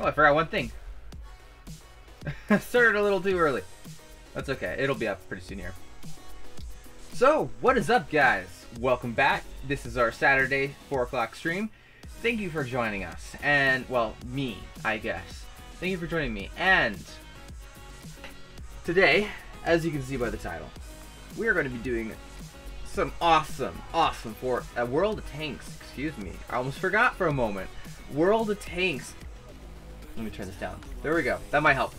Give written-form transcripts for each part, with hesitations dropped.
Oh, I forgot one thing. Started a little too early. That's okay. It'll be up pretty soon here. So, what is up, guys? Welcome back. This is our Saturday 4 o'clock stream. Thank you for joining us. And, well, me, I guess. Thank you for joining me. And today, as you can see by the title, we are going to be doing some awesome for World of Tanks. Excuse me. I almost forgot for a moment. World of Tanks. Let me turn this down. There we go. That might help.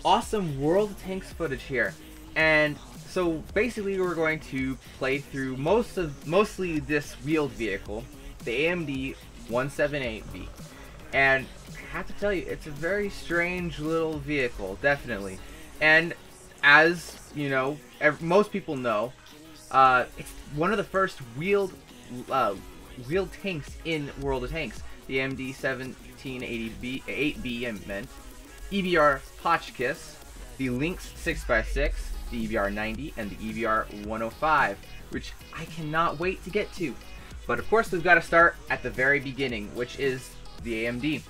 Awesome World of Tanks footage here. And so basically we're going to play through mostly this wheeled vehicle, the AMD 178B. And I have to tell you, it's a very strange little vehicle, definitely. And as you know, most people know, it's one of the first wheeled tanks in World of Tanks. The AMD 1780B, 8B, I meant. EBR Hotchkiss, the Lynx 6x6, the EBR 90, and the EBR 105, which I cannot wait to get to. But of course, we've got to start at the very beginning, which is the AMD.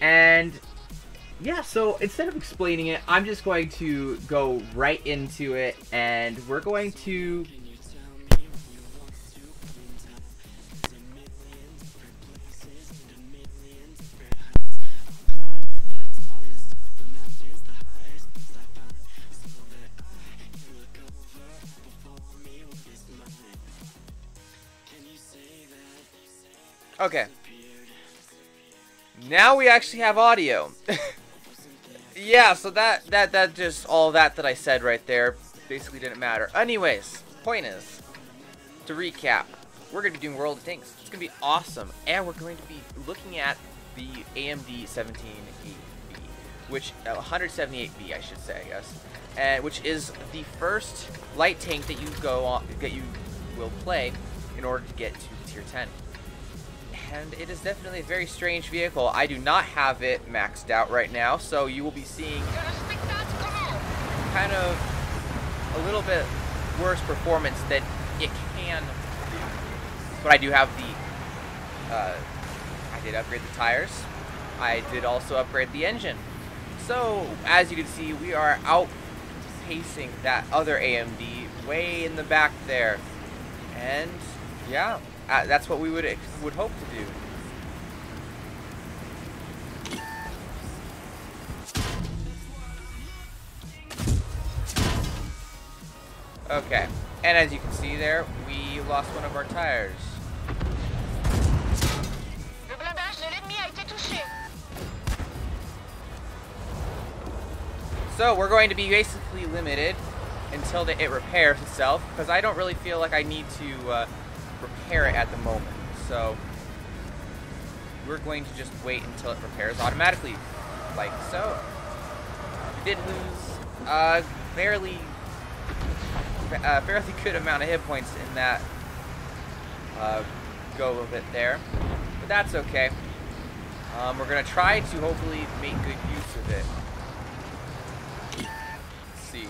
And yeah, so instead of explaining it, I'm just going to go right into it, and we're going to okay. Now we actually have audio. Yeah, so that just all that I said right there basically didn't matter. Anyways, point is, to recap, we're going to be doing World of Tanks. It's going to be awesome. And we're going to be looking at the AMD 1780B, which 178B I should say, yes. Which is the first light tank that you will play in order to get to tier 10. And it is definitely a very strange vehicle. I do not have it maxed out right now, so you will be seeing kind of a little bit worse performance than it can do. But I do have the, I did upgrade the tires. I did also upgrade the engine. So, as you can see, we are outpacing that other AMD way in the back there. And, yeah. That's what we would hope to do. Okay, and as you can see there, we lost one of our tires. So we're going to be basically limited until it repairs itself, because I don't really feel like I need to repair it at the moment, so we're going to just wait until it repairs automatically, like so. We did lose fairly good amount of hit points in that go of it there, but that's okay. We're gonna try to hopefully make good use of it. Let's see.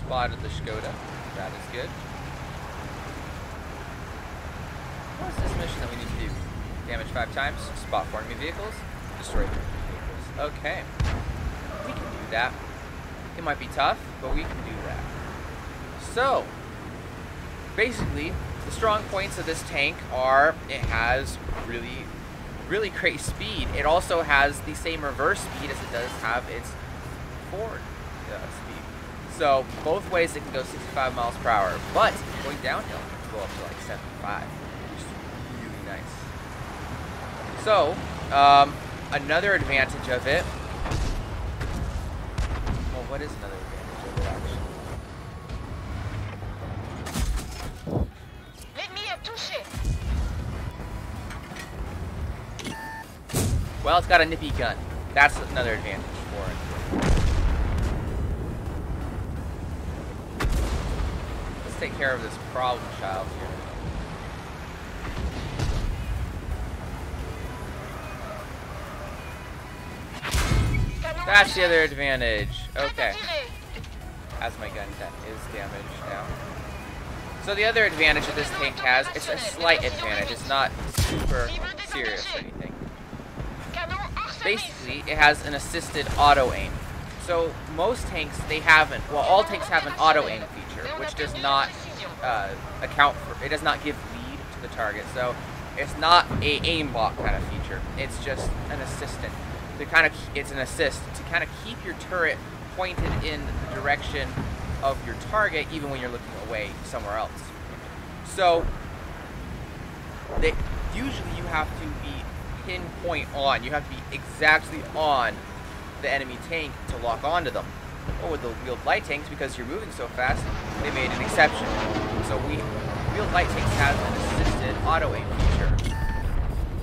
Spotted the Skoda. That is good. What's this mission that we need to do? Damage 5 times, spot 4 enemy vehicles, destroy 3 vehicles. Okay. We can do that. It might be tough, but we can do that. So, basically, the strong points of this tank are it has really great speed. It also has the same reverse speed as it does have its forward speed. So, both ways it can go 65 miles per hour, but going downhill, it can go up to like 75, which is really nice. So, another advantage of it, well, what is another advantage of it, actually? Let me touche. Well, it's got a nippy gun. That's another advantage for it. Take care of this problem child here. That's the other advantage. Okay. As my gun is damaged now. So the other advantage that this tank has, it's a slight advantage. It's not super serious or anything. Basically, it has an assisted auto aim. So most tanks, they haven't. Well, all tanks have an auto aim feature, which does not account for. It does not give lead to the target. So it's not a aimbot kind of feature. It's just an assistant. It's an assist to kind of keep your turret pointed in the direction of your target, even when you're looking away somewhere else. So usually you have to be pinpoint on. You have to be exactly on the enemy tank to lock onto them. But with the wheeled light tanks, because you're moving so fast, they made an exception. So wheeled light tanks have an assisted auto aim feature,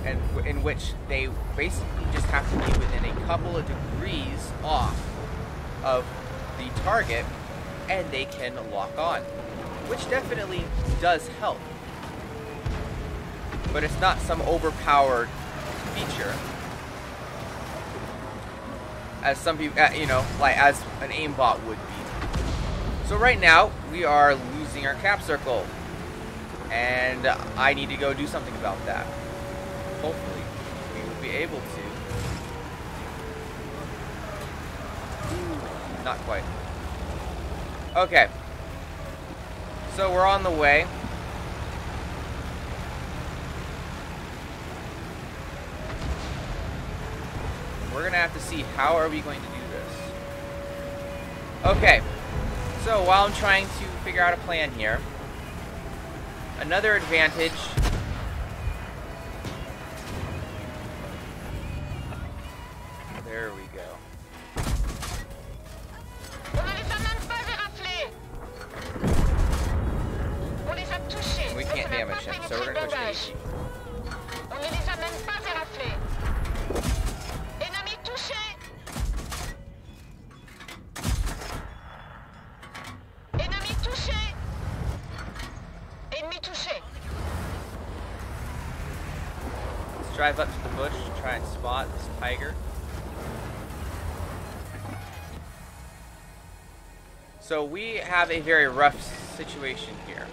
and in which they basically just have to be within a couple of degrees off of the target, and they can lock on, which definitely does help. But it's not some overpowered feature, as some people, like as an aimbot would be. So right now, we are losing our cap circle, and I need to go do something about that. Hopefully, we will be able to. Not quite. Okay. So we're on the way. We're gonna have to see how are we going to do this. Okay. So while I'm trying to figure out a plan here, another advantage. There we go. We can't damage him, so we're gonna push the Let's drive up to the bush to try and spot this tiger. So we have a very rough situation here.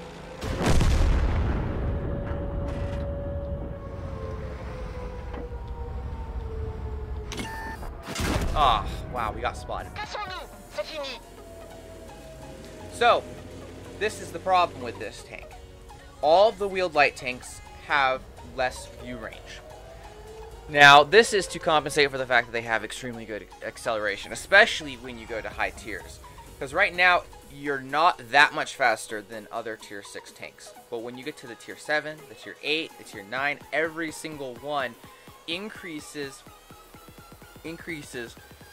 Ah, oh, wow, we got spotted. So, this is the problem with this tank. All of the wheeled light tanks have less view range. Now, this is to compensate for the fact that they have extremely good acceleration, especially when you go to high tiers. Because right now, you're not that much faster than other tier 6 tanks. But when you get to the tier 7, the tier 8, the tier 9, every single one increases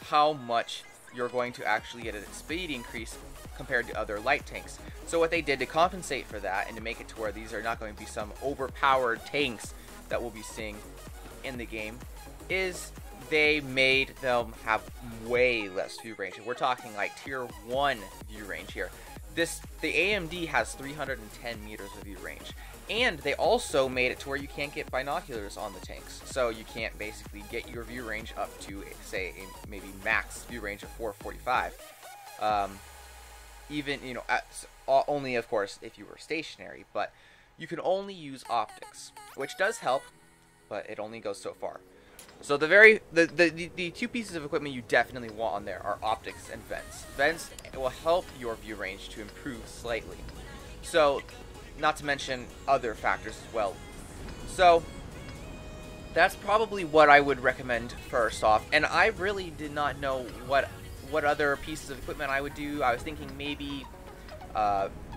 how much you're going to actually get a speed increase compared to other light tanks. So what they did to compensate for that and to make it to where these are not going to be some overpowered tanks that we'll be seeing in the game is they made them have way less view range. We're talking like tier 1 view range here. The AMD has 310 meters of view range. And they also made it to where you can't get binoculars on the tanks. So you can't basically get your view range up to, say, maybe max view range of 445. Even, only, of course, if you were stationary. But you can only use optics, which does help, but it only goes so far. So the two pieces of equipment you definitely want on there are optics and vents. Vents will help your view range to improve slightly. So, not to mention other factors as well. So, that's probably what I would recommend first off. And I really did not know what other pieces of equipment I would do. I was thinking maybe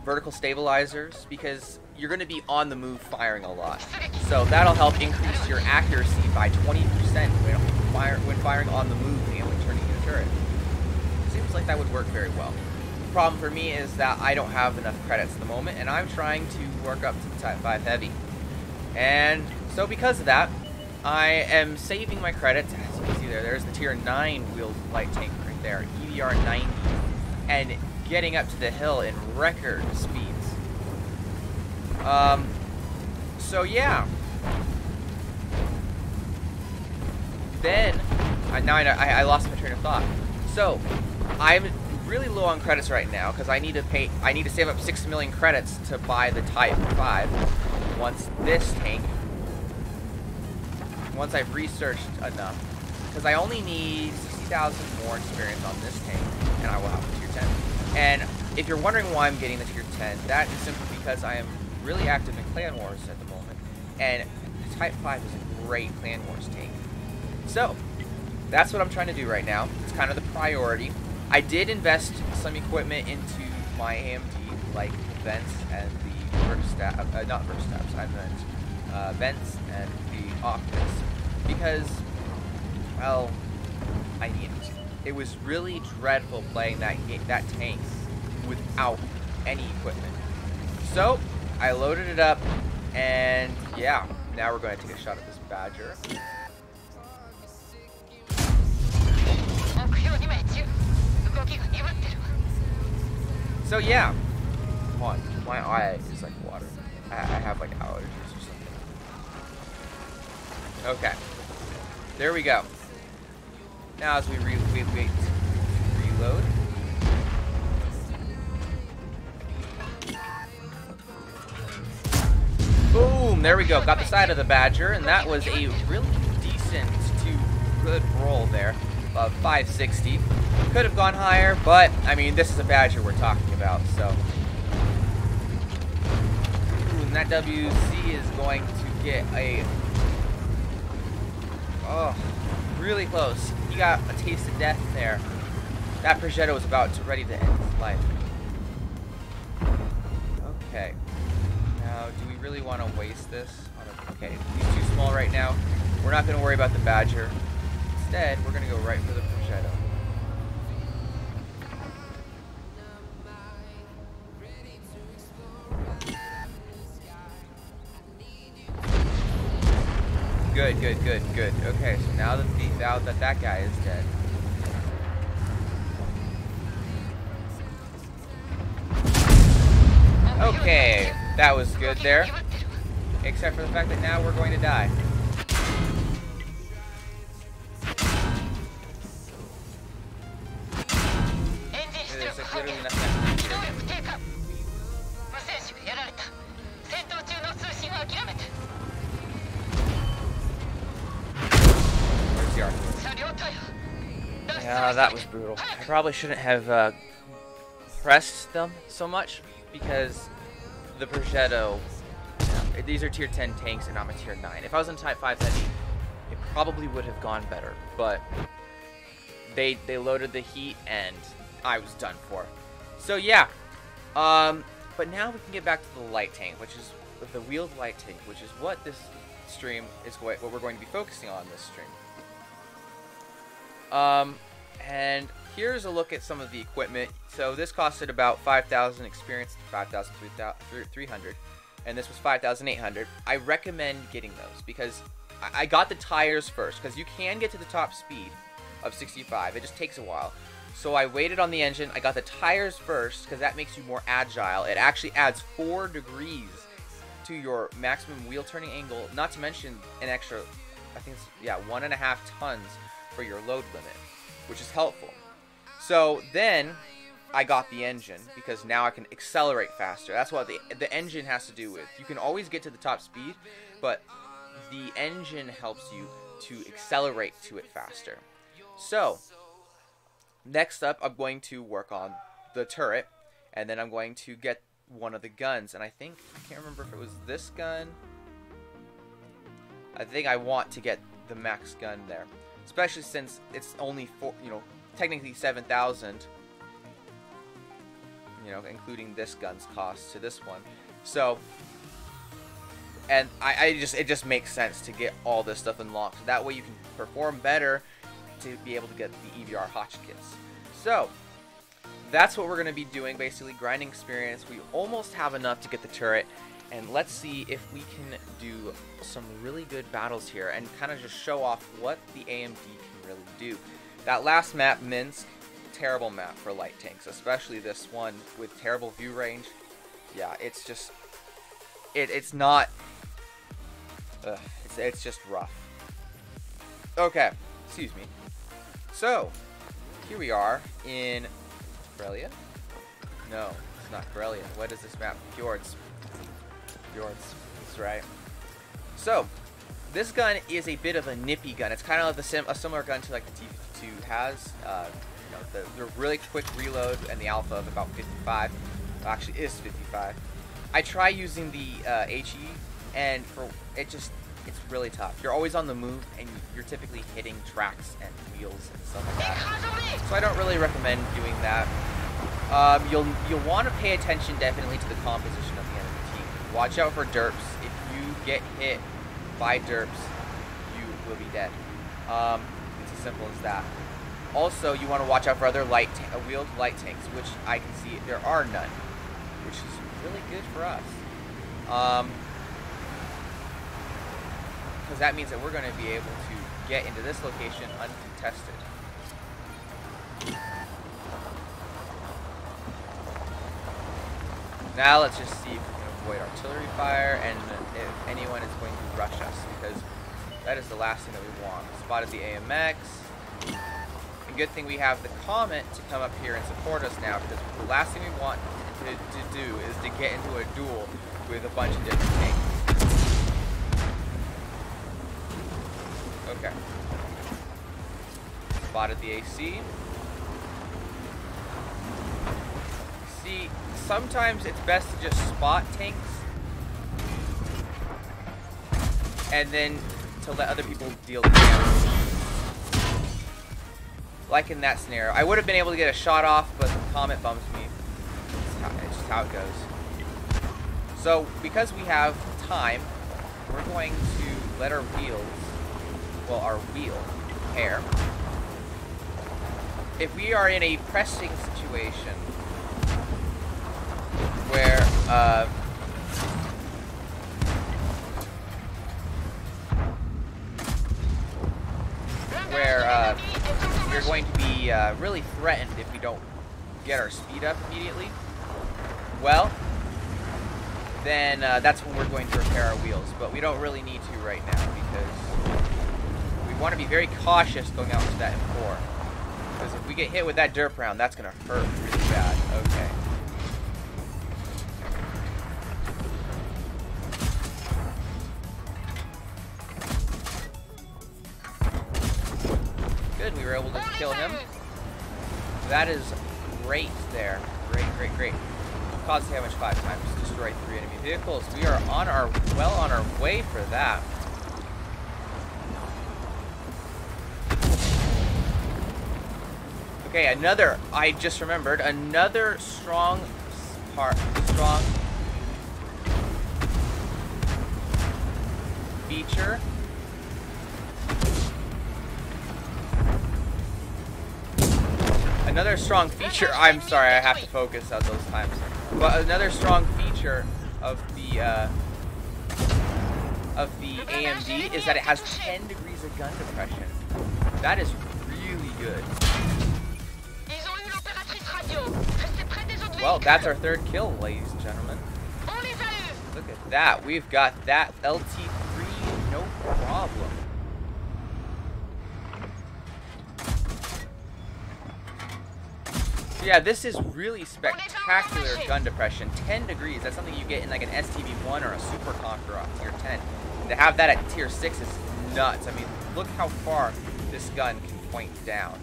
vertical stabilizers, because you're going to be on the move firing a lot. So that'll help increase your accuracy by 20% when firing on the move and when turning your turret. Seems like that would work very well. The problem for me is that I don't have enough credits at the moment, and I'm trying to work up to the Type 5 Heavy. And so because of that, I am saving my credits. As you can see there's the tier 9 wheeled light tank right there, EVR 90, and getting up to the hill in record speeds. So yeah. Then, now I lost my train of thought. So, I'm really low on credits right now because I need to save up 6 million credits to buy the Type 5. Once I've researched enough, because I only need 60,000 more experience on this tank, and I will have a tier 10. And if you're wondering why I'm getting the tier 10, that is simply because I am really active in Clan Wars at the moment, and the Type 5 is a great Clan Wars tank. So, that's what I'm trying to do right now. It's kind of the priority. I did invest some equipment into my AMD, like vents and the burst stabs, not burst stabs, I meant vents and the optics, because, well, I needed to. It was really dreadful playing that tank without any equipment. So, I loaded it up, and yeah, now we're going to take a shot at this Badger. So yeah, come on, my eye is like water. I have like allergies or something. Okay, there we go. Now as we wait to reload. Boom, there we go. Got the side of the Badger, and that was a really decent to good roll there of 560. Could have gone higher, but I mean, this is a Badger we're talking about, so. Ooh, and that WC is going to get a, oh, really close. He got a taste of death there. That Progetto was about to ready to end his life. Okay. Now, do we really want to waste this? Okay, he's too small right now. We're not going to worry about the Badger. Instead, we're going to go right for the Progetto. Good, good, good, good. Okay, so now that that guy is dead. Okay, that was good there. Except for the fact that now we're going to die. There's like literally nothing I can do here. Where's the arc? Yeah, that was brutal. I probably shouldn't have pressed them so much because the Progetto, these are tier 10 tanks and I'm a tier 9. If I was in Type 5 heavy, it probably would have gone better, but they loaded the heat and I was done for. So yeah, but now we can get back to the light tank, which is the wheeled light tank, which is what this stream is what we're going to be focusing on this stream. And here's a look at some of the equipment. So this costed about 5,000 experience, 5,300, and this was 5,800. I recommend getting those because I got the tires first because you can get to the top speed of 65. It just takes a while. So I waited on the engine. I got the tires first because that makes you more agile. It actually adds 4 degrees to your maximum wheel turning angle, not to mention an extra, I think it's, yeah, 1.5 tons for your load limit, which is helpful. So then I got the engine because now I can accelerate faster. That's what the engine has to do with. You can always get to the top speed, but the engine helps you to accelerate to it faster. So next up, I'm going to work on the turret, and then I'm going to get one of the guns. And I think, I can't remember if it was this gun. I think I want to get the max gun there, especially since it's only technically 7,000. Including this gun's cost to this one. So, and it just makes sense to get all this stuff unlocked. So that way you can perform better to be able to get the EVR Hotchkits. So, that's what we're going to be doing, basically grinding experience. We almost have enough to get the turret, and let's see if we can do some really good battles here and kind of just show off what the AMD can really do. That last map, Minsk, terrible map for light tanks, especially this one with terrible view range. Yeah, it's just, it's not, it's just rough. Okay, excuse me. So, here we are in Corellia? No, it's not Corellia. What is this map? Fjords. Fjords. That's right. So, this gun is a bit of a nippy gun. It's kind of like a similar gun to like the T52 has. You know, the really quick reload and the alpha of about 55. Actually, is 55. I try using the HE, and it's really tough. You're always on the move, and you're typically hitting tracks and wheels and stuff like that. So I don't really recommend doing that. You'll want to pay attention definitely to the composition of the enemy team. Watch out for derps. If you get hit by derps, you will be dead. It's as simple as that. Also, you want to watch out for other wheeled light tanks, which I can see there are none, which is really good for us. Because that means that we're going to be able to get into this location uncontested. Now let's just see if we can avoid artillery fire and if anyone is going to rush us, because that is the last thing that we want. Spotted the AMX. And good thing we have the Comet to come up here and support us now, because the last thing we want to do is to get into a duel with a bunch of different tanks. Okay. Spotted the AC. See, sometimes it's best to just spot tanks and then to let other people deal with damage. Like in that scenario. I would have been able to get a shot off, but the Comet bumps me. It's just how it goes. So, because we have time, we're going to let our wheels, well, our wheel pair. If we are in a pressing situation where we're going to be really threatened if we don't get our speed up immediately, well, then that's when we're going to repair our wheels. But we don't really need to right now, because we want to be very cautious going out to that M4. Because if we get hit with that derp round, that's going to hurt really bad. Okay. Good, we were able to kill him. That is great there. Great, great, great. Cause damage 5 times. Destroy 3 enemy vehicles. We are well on our way for that. Okay, I just remembered, another strong feature. Another strong feature, I'm sorry, I have to focus at those times. But another strong feature of the AMD is that it has 10 degrees of gun depression. That is really good. Well, that's our third kill, ladies and gentlemen. Look at that. We've got that LT3, no problem. So yeah, this is really spectacular gun depression. 10 degrees, that's something you get in like an STV-1 or a Super Conqueror on tier 10. And to have that at tier 6 is nuts. I mean, look how far this gun can point down.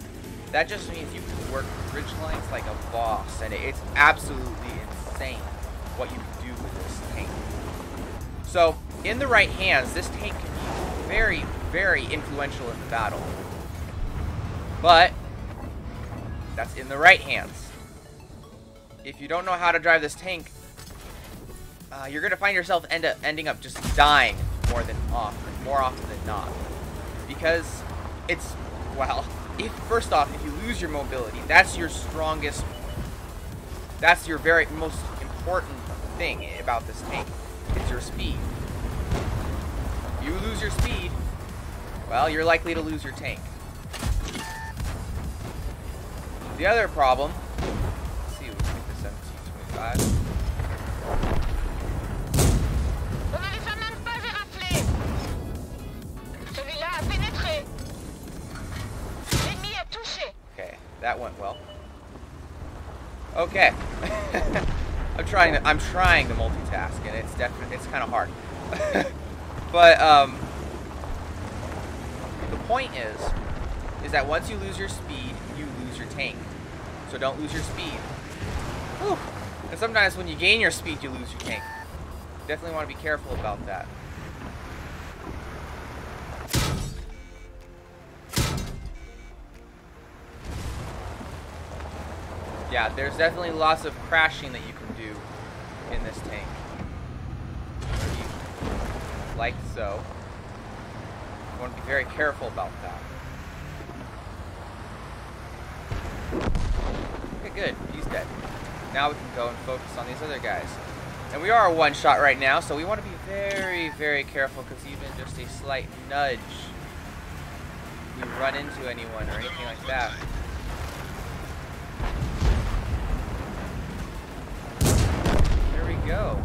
That just means you can work ridge lines like a boss, and it's absolutely insane what you can do with this tank. So, in the right hands, this tank can be very, very influential in the battle. But that's in the right hands. If you don't know how to drive this tank, you're gonna find yourself ending up just dying more often than not, because it's, well, first off, if you lose your mobility, that's your strongest, that's your very most important thing about this tank. It's your speed. You lose your speed, well, you're likely to lose your tank. The other problem, let's see, we can make this MT25. Okay, that went well. Okay. I'm trying to multitask, and it's kind of hard. But the point is that once you lose your speed, you lose your tank. So don't lose your speed. Whew. And sometimes when you gain your speed, you lose your tank. Definitely want to be careful about that. Yeah, there's definitely lots of crashing that you can do in this tank. Like so. You want to be very careful about that. Okay, good. He's dead. Now we can go and focus on these other guys. And we are a one-shot right now, so we want to be very, very careful, because even just a slight nudge, we run into anyone or anything like that. There we go.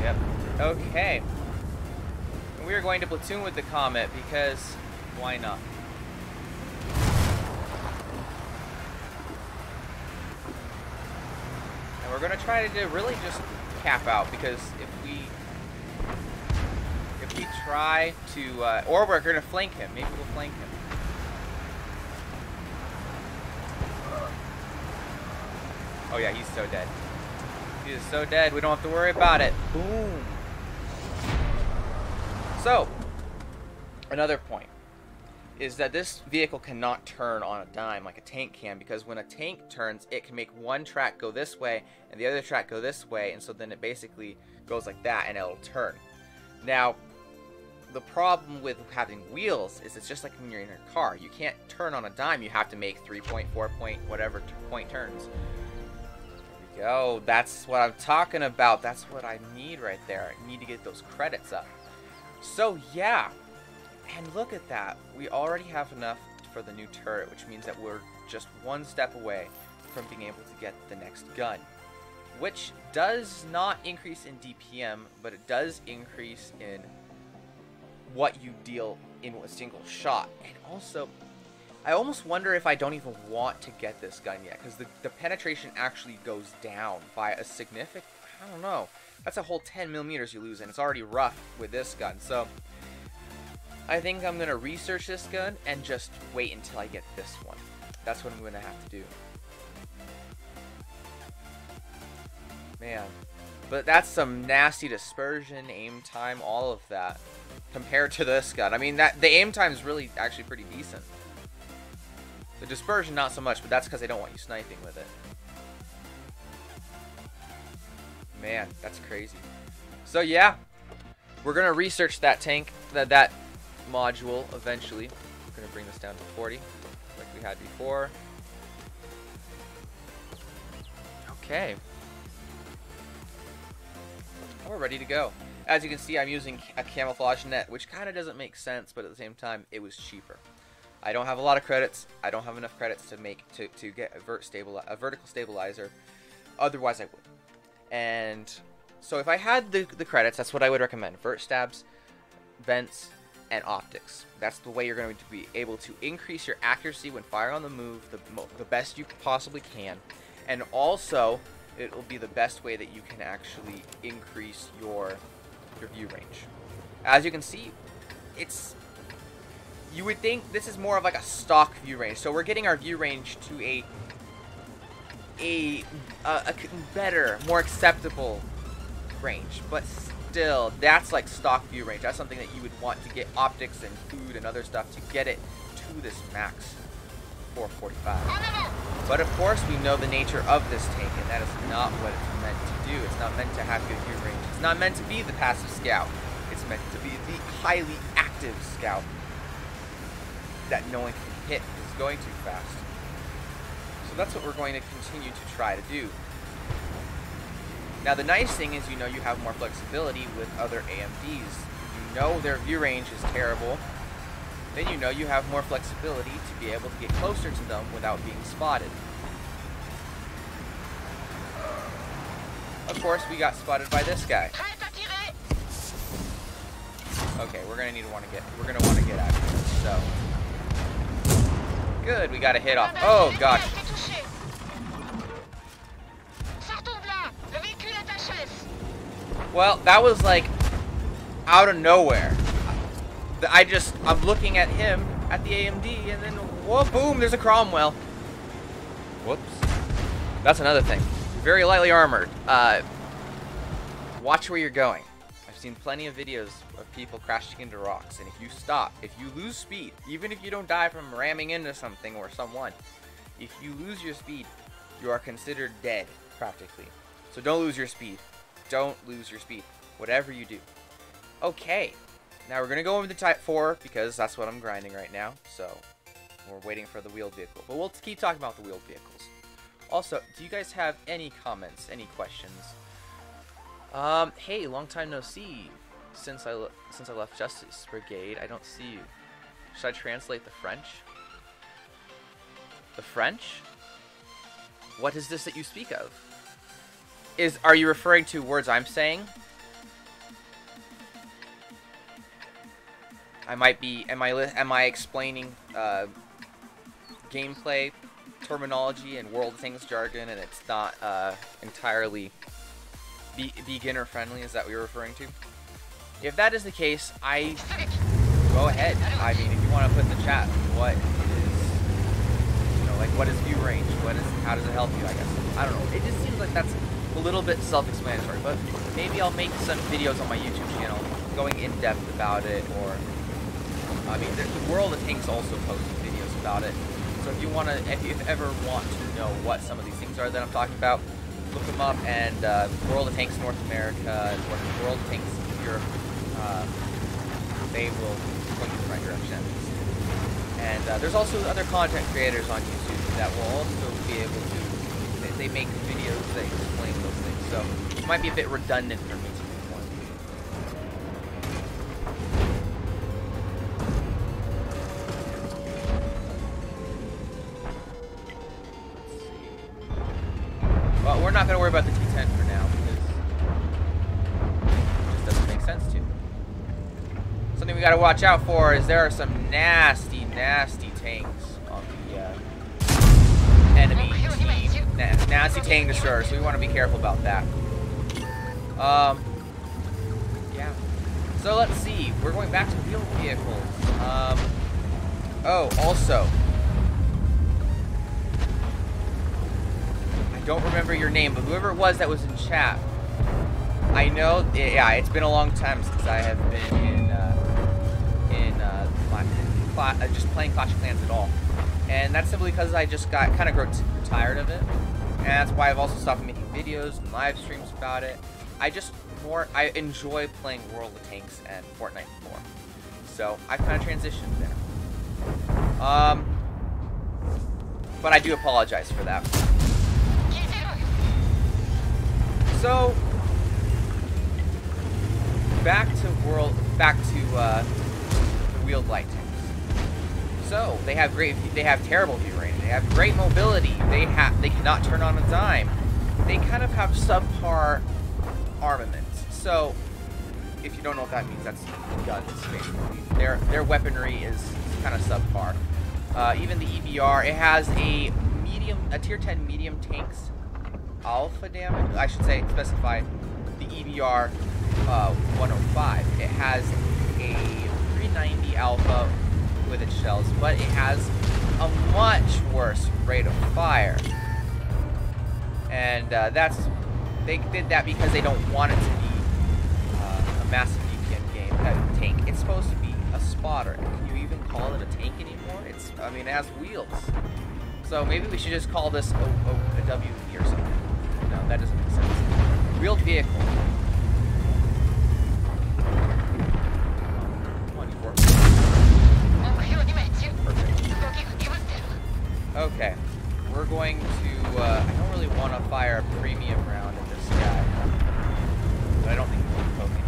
Yep. Okay. And we are going to platoon with the Comet, because why not? And we're going to try to really just cap out, because if we try to, or we're going to flank him. Maybe we'll flank him. Oh yeah, he's so dead. He is so dead, we don't have to worry about it. Boom. So, another point is that this vehicle cannot turn on a dime like a tank can, because when a tank turns, it can make one track go this way and the other track go this way, and so then it basically goes like that and it'll turn. Now, the problem with having wheels is it's just like when you're in a car. You can't turn on a dime. You have to make 3 4 whatever point turns. There we go. That's what I'm talking about. That's what I need right there. I need to get those credits up. So yeah, and look at that. We already have enough for the new turret, which means that we're just one step away from being able to get the next gun, which does not increase in DPM, but it does increase in what you deal in a single shot. And also, I almost wonder if I don't even want to get this gun yet, because the penetration actually goes down by a significant, I don't know, that's a whole 10 millimeters you lose, and it's already rough with this gun. So I think I'm going to research this gun and just wait until I get this one. That's what I'm going to have to do. Man, but that's some nasty dispersion, aim time, all of that, compared to this gun. I mean, the aim time is really actually pretty decent. The dispersion, not so much, but that's because they don't want you sniping with it. Man, that's crazy. So yeah, we're gonna research that tank, that module eventually. We're gonna bring this down to 40, like we had before. Okay. We're ready to go. As you can see, I'm using a camouflage net, which kind of doesn't make sense, but at the same time, it was cheaper. I don't have a lot of credits. I don't have enough credits to make to get a vertical stabilizer. Otherwise, I would. And so if I had the credits, that's what I would recommend: vert stabs, vents, and optics. That's the way you're going to be able to increase your accuracy when firing on the move the best you possibly can, and also it will be the best way that you can actually increase your view range. As you can see, you would think this is more of like a stock view range. So we're getting our view range to a better, more acceptable range, but still, that's like stock view range. That's something that you would want to get optics and food and other stuff to get it to this max 445. But of course, we know the nature of this tank, and that is not what it's meant to do. It's not meant to have good view range. It's not meant to be the passive scout. It's meant to be the highly active scout that no one can hit because it's going too fast. So that's what we're going to continue to try to do. Now the nice thing is, you have more flexibility with other AMDs. You know their view range is terrible, then you have more flexibility to be able to get closer to them without being spotted. Of course, we got spotted by this guy. Okay, we're gonna want to get out of here. So Good, we got a hit off. Oh gosh. Well, that was like out of nowhere. I'm looking at him at the AMD, and then whoa, boom! There's a Cromwell. Whoops. That's another thing. Very lightly armored. Watch where you're going. I've seen plenty of videos of people crashing into rocks, and if you stop, if you lose speed, even if you don't die from ramming into something or someone, if you lose your speed, you are considered dead, practically. So don't lose your speed. Don't lose your speed, whatever you do. Okay, now we're going to go over the Type 4, because that's what I'm grinding right now, so we're waiting for the wheeled vehicle. But we'll keep talking about the wheeled vehicles. Also, do you guys have any comments, any questions? Hey, long time no see. Since I left Justice Brigade, I don't see you. Should I translate the French? The French? What is this that you speak of? Are you referring to words I'm saying? Am I explaining gameplay terminology and World of Tanks jargon, and it's not entirely beginner friendly? Is that what you're referring to? If that is the case, go ahead. I mean, if you want to put in the chat what it is, you know, like what is view range, how does it help you? I guess I don't know. It just seems like that's a little bit self-explanatory, but maybe I'll make some videos on my YouTube channel going in depth about it, or I mean, the World of Tanks also posts videos about it. So if you ever want to know what some of these things are that I'm talking about, look them up. And World of Tanks North America, World of Tanks Europe, they will point you in the right direction. And there's also other content creators on YouTube that will also be able to. They make videos that explain those things. So it might be a bit redundant for me to make one. Well, we're not going to worry about the T10 for now, because it just doesn't make sense to. Something we got to watch out for is there are some nasty, nasty tanks on the enemy team. Nasty tank destroyers, so we want to be careful about that. Yeah. So let's see. We're going back to wheeled vehicles. Oh, also, don't remember your name, but whoever it was that was in chat, I know, yeah, it's been a long time since I have been just playing Clash of Clans at all, and that's simply because I just got kind of grew tired of it, and that's why I've also stopped making videos and live streams about it. I enjoy playing World of Tanks and Fortnite more, so I kind of transitioned there. But I do apologize for that. So back to the wheeled light tanks. So they have terrible view range. They have great mobility. They cannot turn on a dime. They kind of have subpar armaments. So if you don't know what that means, that's guns basically. Their weaponry is kind of subpar. Even the EBR, it has a tier 10 medium tanks alpha damage. I should say specify the EBR 105. It has a 390 alpha with its shells, but it has a much worse rate of fire. And they did that because they don't want it to be a massive DPM tank. It's supposed to be a spotter. Can you even call it a tank anymore? It has wheels. So maybe we should just call this a WV or something. No, that doesn't make sense. Wheeled vehicle. Okay, we're going to, I don't really want to fire a premium round at this guy, but I don't think he's poking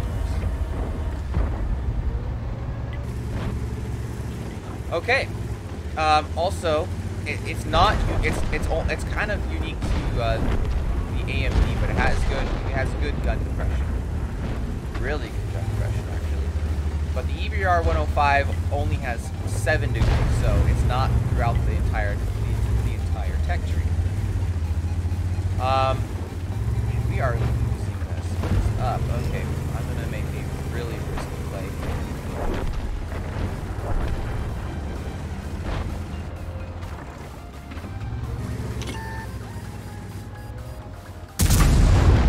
us. Okay, also, it's kind of unique to the AMD, but it has good gun compression. Really good gun compression, actually. but the EBR 105 only has 7 degrees, so it's not throughout the entire tech tree. We are losing this. What's up? Okay, I'm gonna make a really risky play.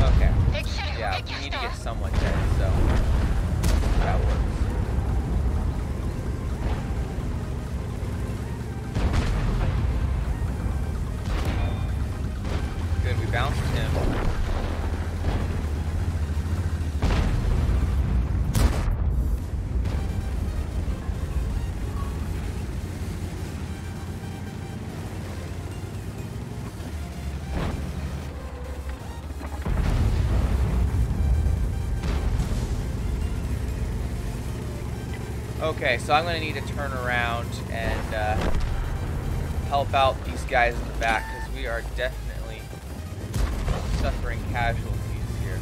Okay. Yeah, we need to get someone dead, so that works. Good, we bounced him. Okay, so I'm going to need to turn around and help out these guys in the back, because we are definitely suffering casualties here.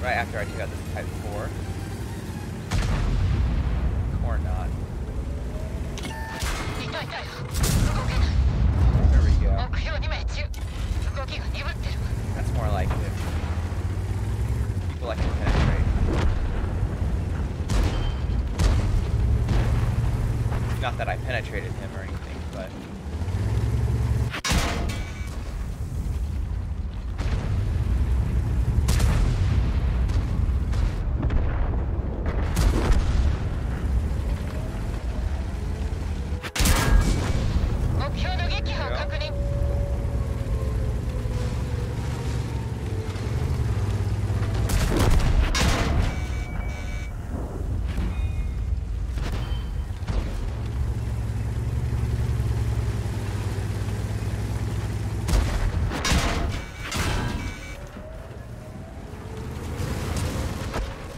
Right after I take out this Type 4. Or not. There we go. That's more like it. People like to penetrate. Not that I penetrated him or anything, but...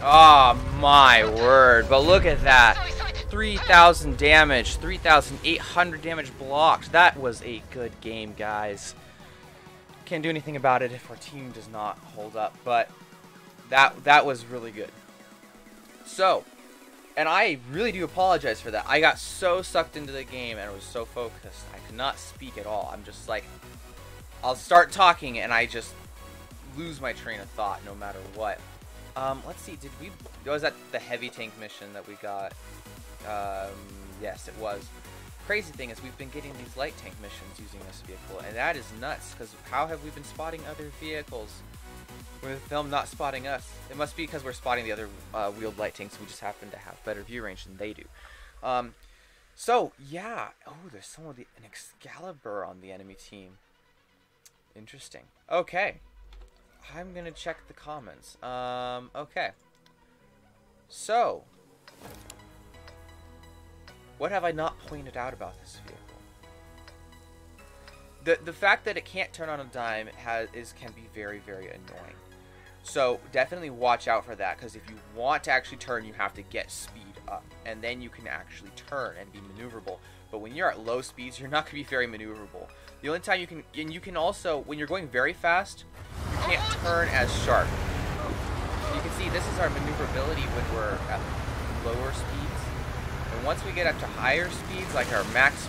Oh my word, but look at that. 3,000 damage, 3,800 damage blocked. That was a good game, guys. Can't do anything about it if our team does not hold up, but that was really good. So, and I really do apologize for that. I got so sucked into the game and I was so focused. I could not speak at all. I'm just like, I'll start talking and I just lose my train of thought no matter what. Let's see, was that the heavy tank mission that we got? Yes, it was. Crazy thing is we've been getting these light tank missions using this vehicle, and that is nuts, because how have we been spotting other vehicles with them not spotting us? It must be because we're spotting the other wheeled light tanks, we just happen to have better view range than they do. So, yeah. Oh, there's someone with an Excalibur on the enemy team. Interesting. Okay. I'm gonna check the comments. Okay. So, what have I not pointed out about this vehicle? The fact that it can't turn on a dime can be very, very annoying. So definitely watch out for that, because if you want to actually turn, you have to get speed up, and then you can actually turn and be maneuverable. But when you're at low speeds, you're not going to be very maneuverable. The only time you can also, when you're going very fast, you can't turn as sharp. You can see this is our maneuverability when we're at lower speeds. And once we get up to higher speeds, like our max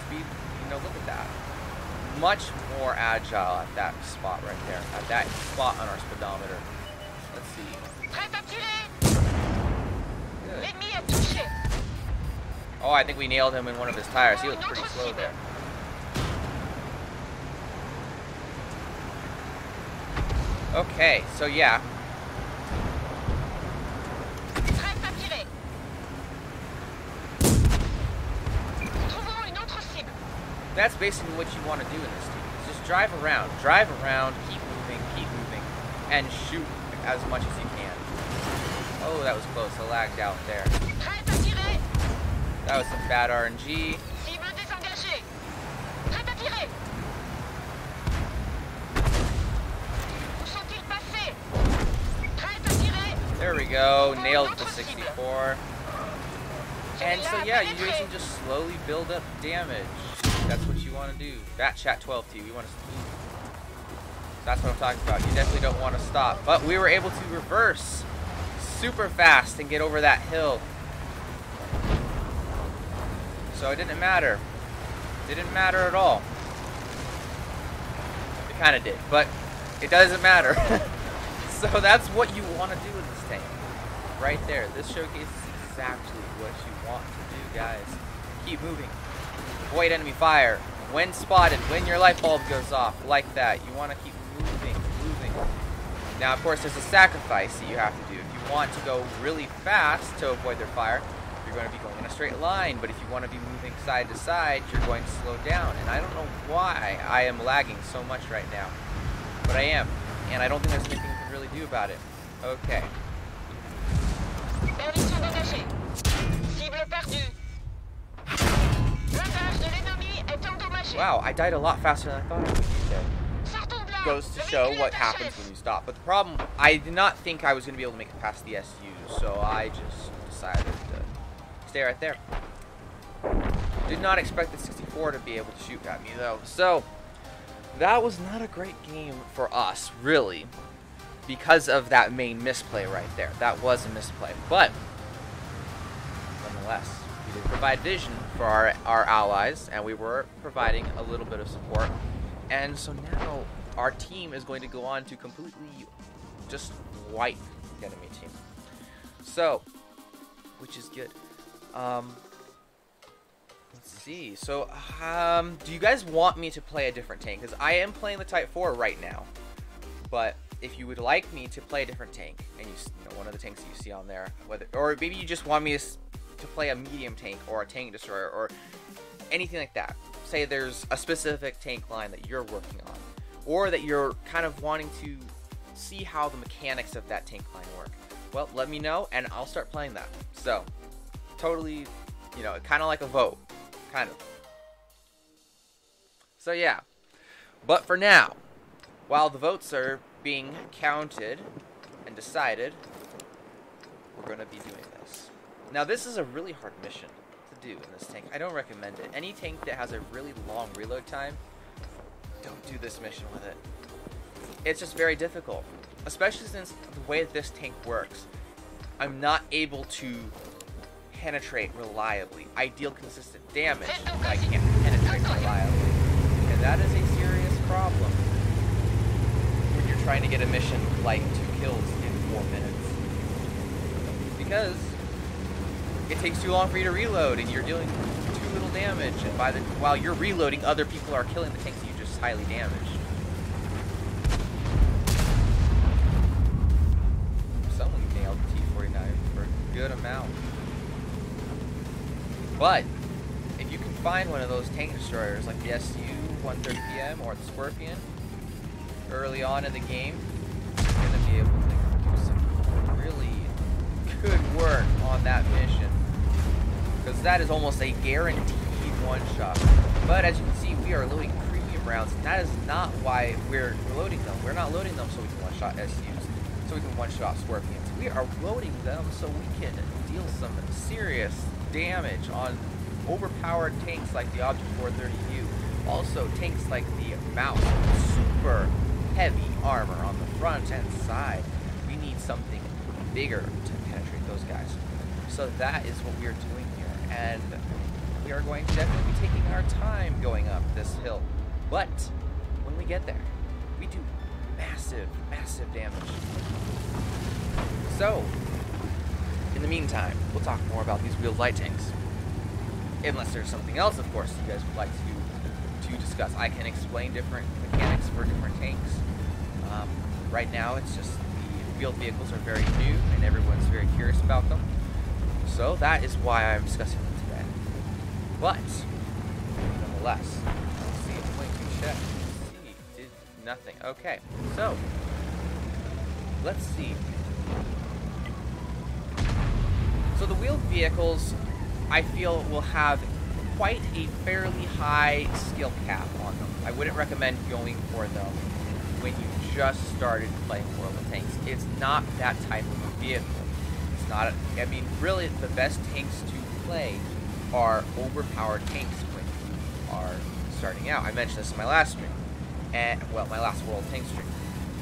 speed, look at that. Much more agile at that spot right there. At that spot on our speedometer. Let's see. Good. Oh, I think we nailed him in one of his tires. He was pretty slow there. Okay, so yeah. That's basically what you want to do in this team. Just drive around, keep moving, and shoot as much as you can. Oh, that was close. I lagged out there. That was some bad RNG. There we go. Nailed the 64. And so yeah, you guys can just slowly build up damage. That's what you want to do. That chat 12 T. We want to. That's what I'm talking about. You definitely don't want to stop. But we were able to reverse super fast and get over that hill. So it didn't matter. It didn't matter at all. It kind of did, but it doesn't matter. So that's what you want to do with this tank. Right there. This showcases exactly what you want to do, guys. Keep moving. Avoid enemy fire. When spotted, when your light bulb goes off, like that, you want to keep moving. Now, of course, there's a sacrifice that you have to do. If you want to go really fast to avoid their fire, you're going to be going in a straight line. But if you want to be moving side to side, you're going to slow down. And I don't know why I am lagging so much right now. But I am. And I don't think there's anything we can really do about it. Okay. Wow, I died a lot faster than I thought I would. Okay. Goes to show what happens when you stop. But the problem, I did not think I was going to be able to make it past the SU, so I just decided to stay right there. Did not expect the 64 to be able to shoot at me, though. So, that was not a great game for us, really, because of that main misplay right there. That was a misplay, but nonetheless, we did provide vision for our allies, and we were providing a little bit of support. And so now our team is going to go on to completely just wipe the enemy team. So, which is good. Let's see. So, do you guys want me to play a different tank? Because I am playing the Type 4 right now. But if you would like me to play a different tank, and you know, one of the tanks that you see on there, whether, or maybe you just want me to play a medium tank or a tank destroyer or anything like that. Say there's a specific tank line that you're working on, or that you're kind of wanting to see how the mechanics of that tank line work. Well, let me know and I'll start playing that. So, totally, you know, kind of like a vote, kind of. So yeah, but for now, while the votes are being counted and decided, we're going to be doing this. Now, this is a really hard mission to do in this tank. I don't recommend it. Any tank that has a really long reload time, don't do this mission with it. It's just very difficult, especially since the way that this tank works, I'm not able to penetrate reliably. I deal consistent damage, but I can't penetrate reliably. And that is a serious problem when you're trying to get a mission like 2 kills in 4 minutes. Because it takes too long for you to reload, and you're dealing too little damage, and while you're reloading, other people are killing the tanks that you just highly damaged. Someone nailed the T-49 for a good amount. But if you can find one of those tank destroyers like the SU-130PM or the Scorpion early on in the game, you're going to be able to do some really good work on that mission, because that is almost a guaranteed one-shot. But as you can see, we are loading premium rounds, and that is not why we're loading them. We're not loading them so we can one-shot SUs, so we can one-shot Scorpions. We are loading them so we can deal some serious damage on overpowered tanks like the Object 430U. Also, tanks like the Mouse, super heavy armor on the front and side. We need something bigger to penetrate those guys. So that is what we are doing here, and we are going to definitely be taking our time going up this hill. But when we get there, we do massive, massive damage. So, in the meantime, we'll talk more about these wheeled light tanks. Unless there's something else, of course, you guys would like to discuss. I can explain different mechanics for different tanks. Right now, it's just the wheeled vehicles are very new, and everyone's very curious about them. So that is why I'm discussing them today. But, nonetheless, let's see if Blink can check. See, did nothing. Okay, so, let's see. So the wheeled vehicles, I feel, will have quite a fairly high skill cap on them. I wouldn't recommend going for them when you just started playing World of Tanks. It's not that type of a vehicle. It's not, I mean, really, the best tanks to play are overpowered tanks when you are starting out. I mentioned this in my last stream, and, well, my last World of Tanks stream.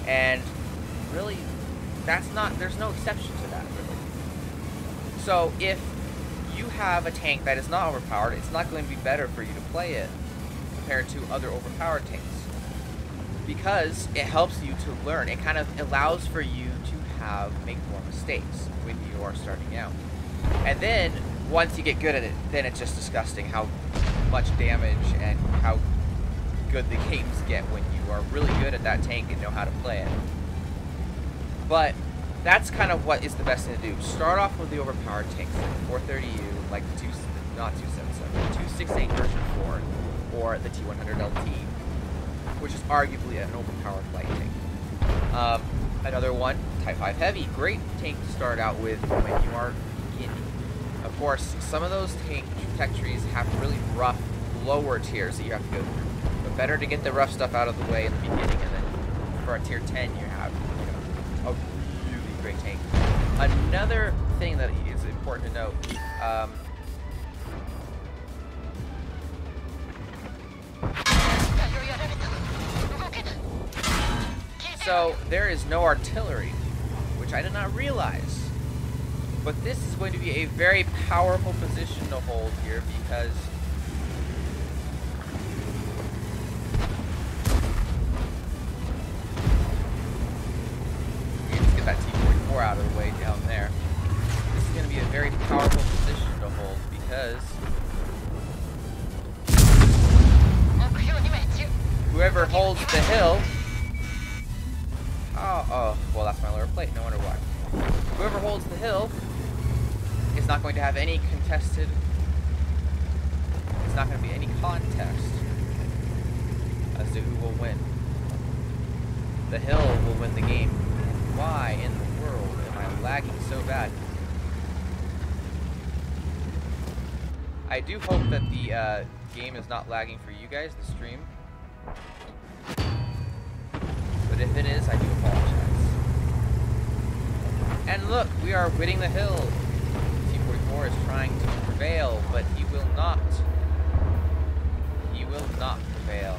And really, there's no exception to that, really. So if you have a tank that is not overpowered, it's not going to be better for you to play it compared to other overpowered tanks. Because it helps you to learn. It kind of allows for you to make more mistakes when you are starting out. And then, once you get good at it, then it's just disgusting how much damage and how good the games get when you are really good at that tank and know how to play it. But that's kind of what is the best thing to do. Start off with the overpowered tanks, like the 430U, like the 268 version 4, or the T100 LT, which is arguably an overpowered light tank. Another one, Type 5 Heavy, great tank to start out with when you are beginning. Of course, some of those tech trees have really rough lower tiers that you have to go through. But better to get the rough stuff out of the way in the beginning, and then for a tier 10 you have, a really great tank. Another thing that is important to note, so there is no artillery, which I did not realize. But this is going to be a very powerful position to hold here because let's get that T-44 out of the way down there. This is going to be a very powerful position to hold because whoever holds the hill. Oh, well, that's my lower plate. No wonder why. Whoever holds the hill is not going to have any contested. It's not going to be any contest as to who will win. The hill will win the game. Why in the world am I lagging so bad? I do hope that the game is not lagging for you guys, the stream. But if it is, I do apologize. And look, we are winning the hill. T-44 is trying to prevail, but he will not. He will not prevail.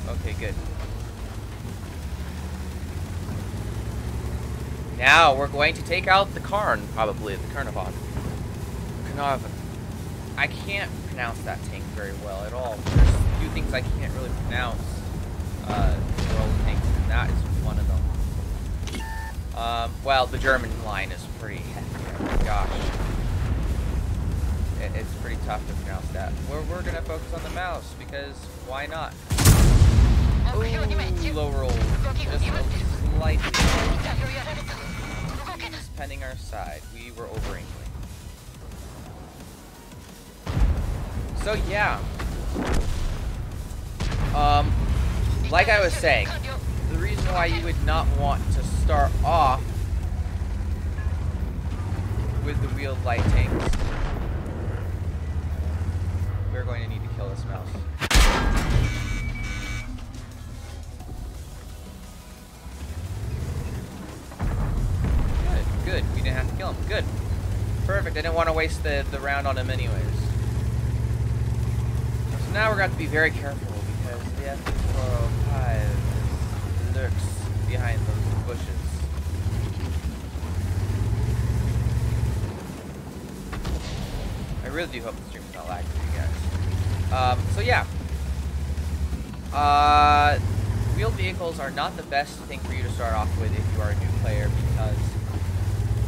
Okay, good. Now we're going to take out the Karn, probably, the Carnarvon. Carnarvon. I can't pronounce that tank very well at all. There's a few things I can't really pronounce world tanks, and that is one of them. Well, the German line is pretty hefty. Oh my gosh. It's pretty tough to pronounce that. We're going to focus on the mouse, because why not? Ooh, low roll. Just slightly. Pending our side. We were over-angling. So yeah, like I was saying, the reason why you would not want to start off with the wheeled light tanks, we're going to need to kill this mouse. Good, we didn't have to kill him. Good. Perfect, I didn't want to waste the round on him anyways. Now we're going to be very careful because the F-405 lurks behind those bushes. I really do hope the stream is not lagging for you guys. So yeah. Wheeled vehicles are not the best thing for you to start off with if you are a new player because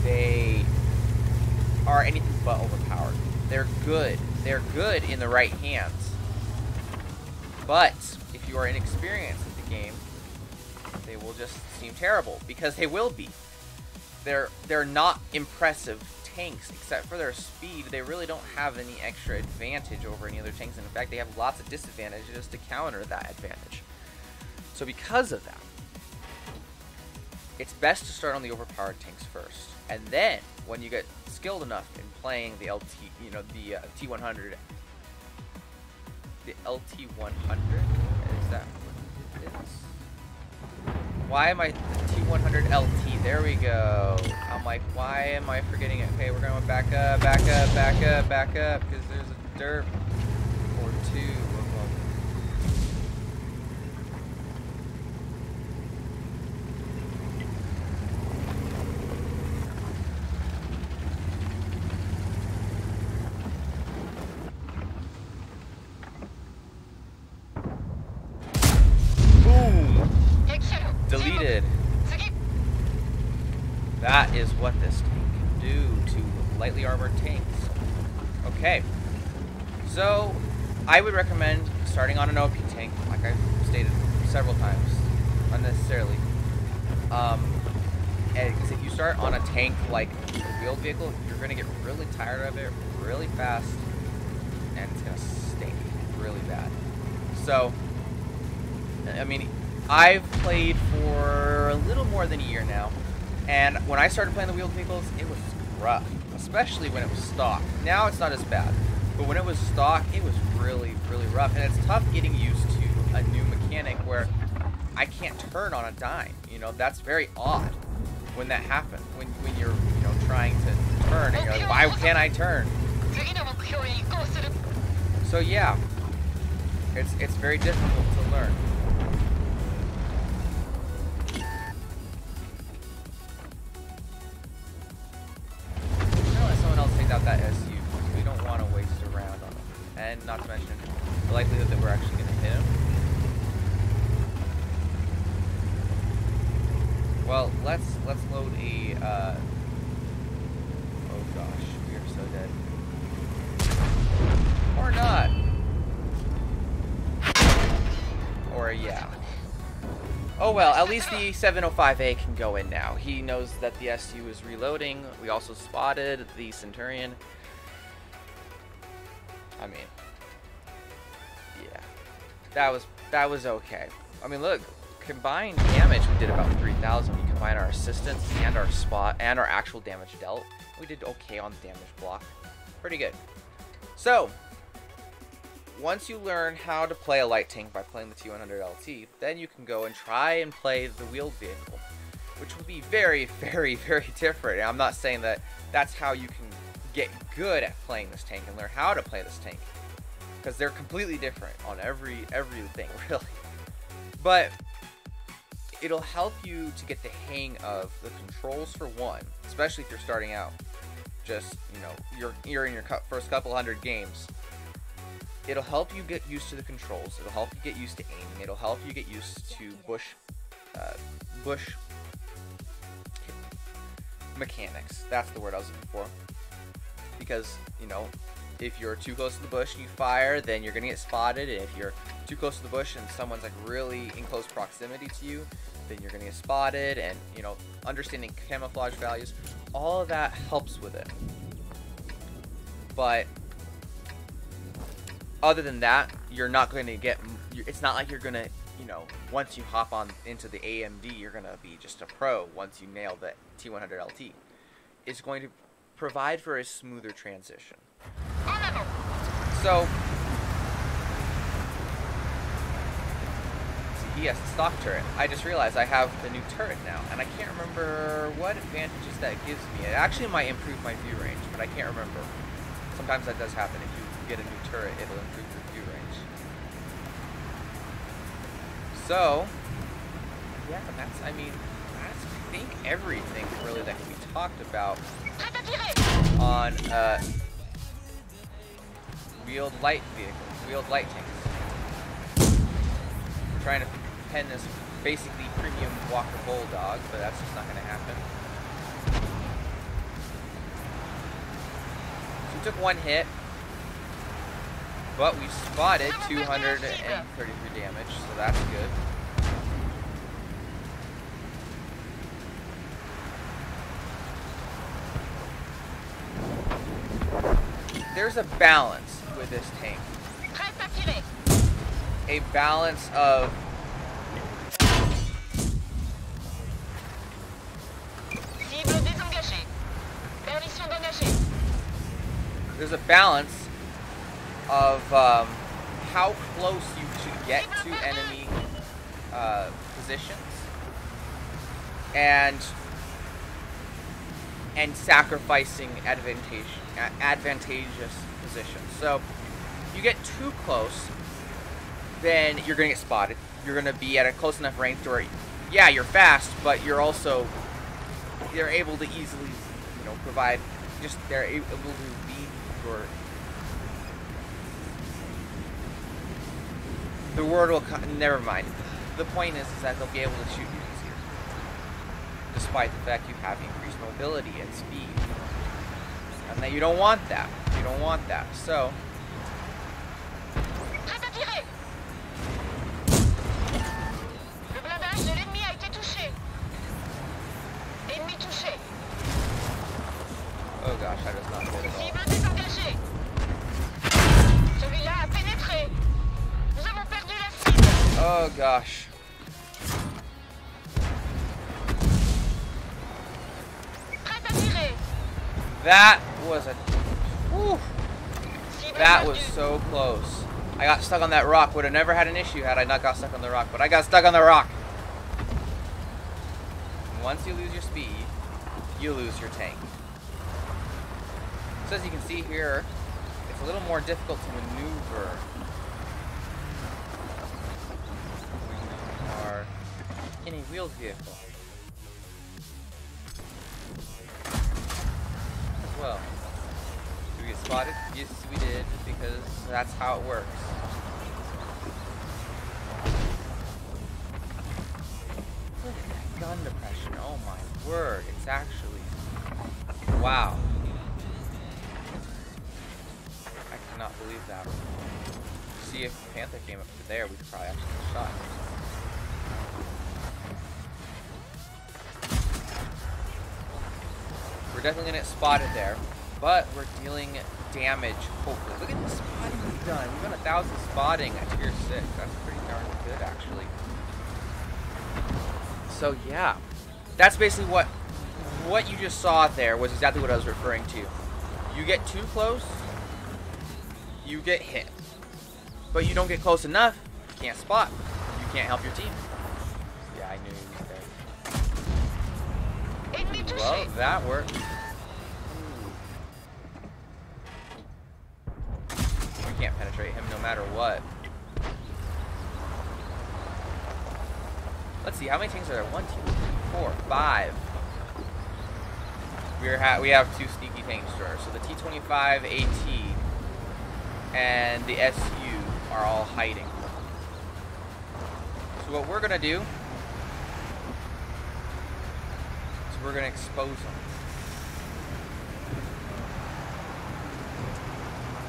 they are anything but overpowered. They're good. They're good in the right hands. But if you are inexperienced with the game, they will just seem terrible because they will be. They're not impressive tanks except for their speed. They really don't have any extra advantage over any other tanks, and in fact, they have lots of disadvantages to counter that advantage. So because of that, it's best to start on the overpowered tanks first, and then when you get skilled enough in playing the LT, the T100. The LT100? Is that what it is? Why am I... The T100 LT. There we go. I'm like, why am I forgetting it? Okay, we're going back up, back up, back up, back up, because there's a derp or 2. Boom! Deleted. That is what this tank can do to lightly armored tanks. Okay. So, I would recommend starting on an OP tank, like I've stated several times, unnecessarily. Because if you start on a tank like a wheeled vehicle, you're going to get really tired of it really fast, and it's going to stink really bad. So, I mean, I've played for a little more than a year now, and when I started playing the wheeled vehicles, it was rough, especially when it was stock. Now it's not as bad, but when it was stock, it was really, really rough, and it's tough getting used to a new mechanic where I can't turn on a dime. You know, that's very odd when that happens, when you're, you know, trying to turn, and you're like, why can't I turn? So yeah, it's very difficult to learn. Out that SU because we don't want to waste a round on him, and not to mention the likelihood that we're actually going to hit him. Well, let's load a. Oh gosh, we are so dead. Or not. Or yeah. Oh well, at least the 705A can go in now. He knows that the SU is reloading. We also spotted the Centurion. I mean, yeah, that was okay. I mean, look, combined damage we did about 3,000. We combined our assistance and our spot and our actual damage dealt. We did okay on the damage block. Pretty good. So, once you learn how to play a light tank by playing the T100 LT, then you can go and try and play the wheeled vehicle, which will be very, very, very different. And I'm not saying that that's how you can get good at playing this tank and learn how to play this tank, because they're completely different on everything, really. But it'll help you to get the hang of the controls for one, especially if you're starting out. Just, you know, you're in your first couple hundred games. It'll help you get used to the controls. It'll help you get used to aiming. It'll help you get used to bush mechanics. That's the word I was looking for. Because, you know, if you're too close to the bush and you fire, then you're gonna get spotted. And if you're too close to the bush and someone's like really in close proximity to you, then you're gonna get spotted. And, you know, understanding camouflage values, all of that helps with it. But other than that, you're not going to get, it's not like you're going to, you know, once you hop on into the AMD, you're going to be just a pro once you nail the T100 LT. It's going to provide for a smoother transition. So, see, he has the stock turret. I just realized I have the new turret now, and I can't remember what advantages that gives me. It actually might improve my view range, but I can't remember. Sometimes that does happen. If you get a new turret, it'll improve your view range. So, yeah, that's, I mean, that's, I think, everything really that can be talked about on wheeled light vehicles, wheeled light tanks. We're trying to pen this basically premium Walker Bulldog, but that's just not going to happen. So we took one hit, but we spotted 233 damage, so that's good. There's a balance with this tank. A balance of there's a balance of how close you should get to enemy positions and sacrificing advantageous positions. So you get too close, then you're gonna get spotted. You're gonna be at a close enough range where, yeah, you're fast, but you're also, they're able to easily, you know, provide, just, they're able to be your, the word will come, never mind. The point is that they'll be able to shoot you easier, despite the fact you have increased mobility and speed. And that you don't want that. You don't want that. So, Le blindage de l'ennemi a été touché. Ennemi touché. oh gosh, that is not good at all. Cible désengagée. Celui-là a pénétré. Nous avons perdu la cible. Oh gosh. Prête à tirer. That was a... Whew, Cible that was perdue. so close. I got stuck on that rock. Would have never had an issue had I not got stuck on the rock. But I got stuck on the rock. And once you lose your speed, you lose your tank. So as you can see here, it's a little more difficult to maneuver. When you are in a wheeled vehicle. As well. Did we get spotted? Yes, we did, because that's how it works. Look at that gun depression. Oh my word. It's actually... Wow. I cannot believe that. See, if Panther came up to there, we could probably actually get shot. We're definitely gonna get spotted there, but we're dealing damage, hopefully. Look at the spotting we've done. We've done 1,000 spotting at tier 6. That's pretty darn good, actually. So yeah, that's basically what you just saw there was exactly what I was referring to. You get too close, you get hit. But you don't get close enough, you can't spot. You can't help your team. Yeah, I knew he was there. Ennemi touché. Well, that worked. We can't penetrate him no matter what. Let's see, how many tanks are there? 1, 2, 3, 4, 5. We have 2 sneaky tank destroyers. So the T-25 AT and the SU are all hiding. So what we're gonna do is we're gonna expose them.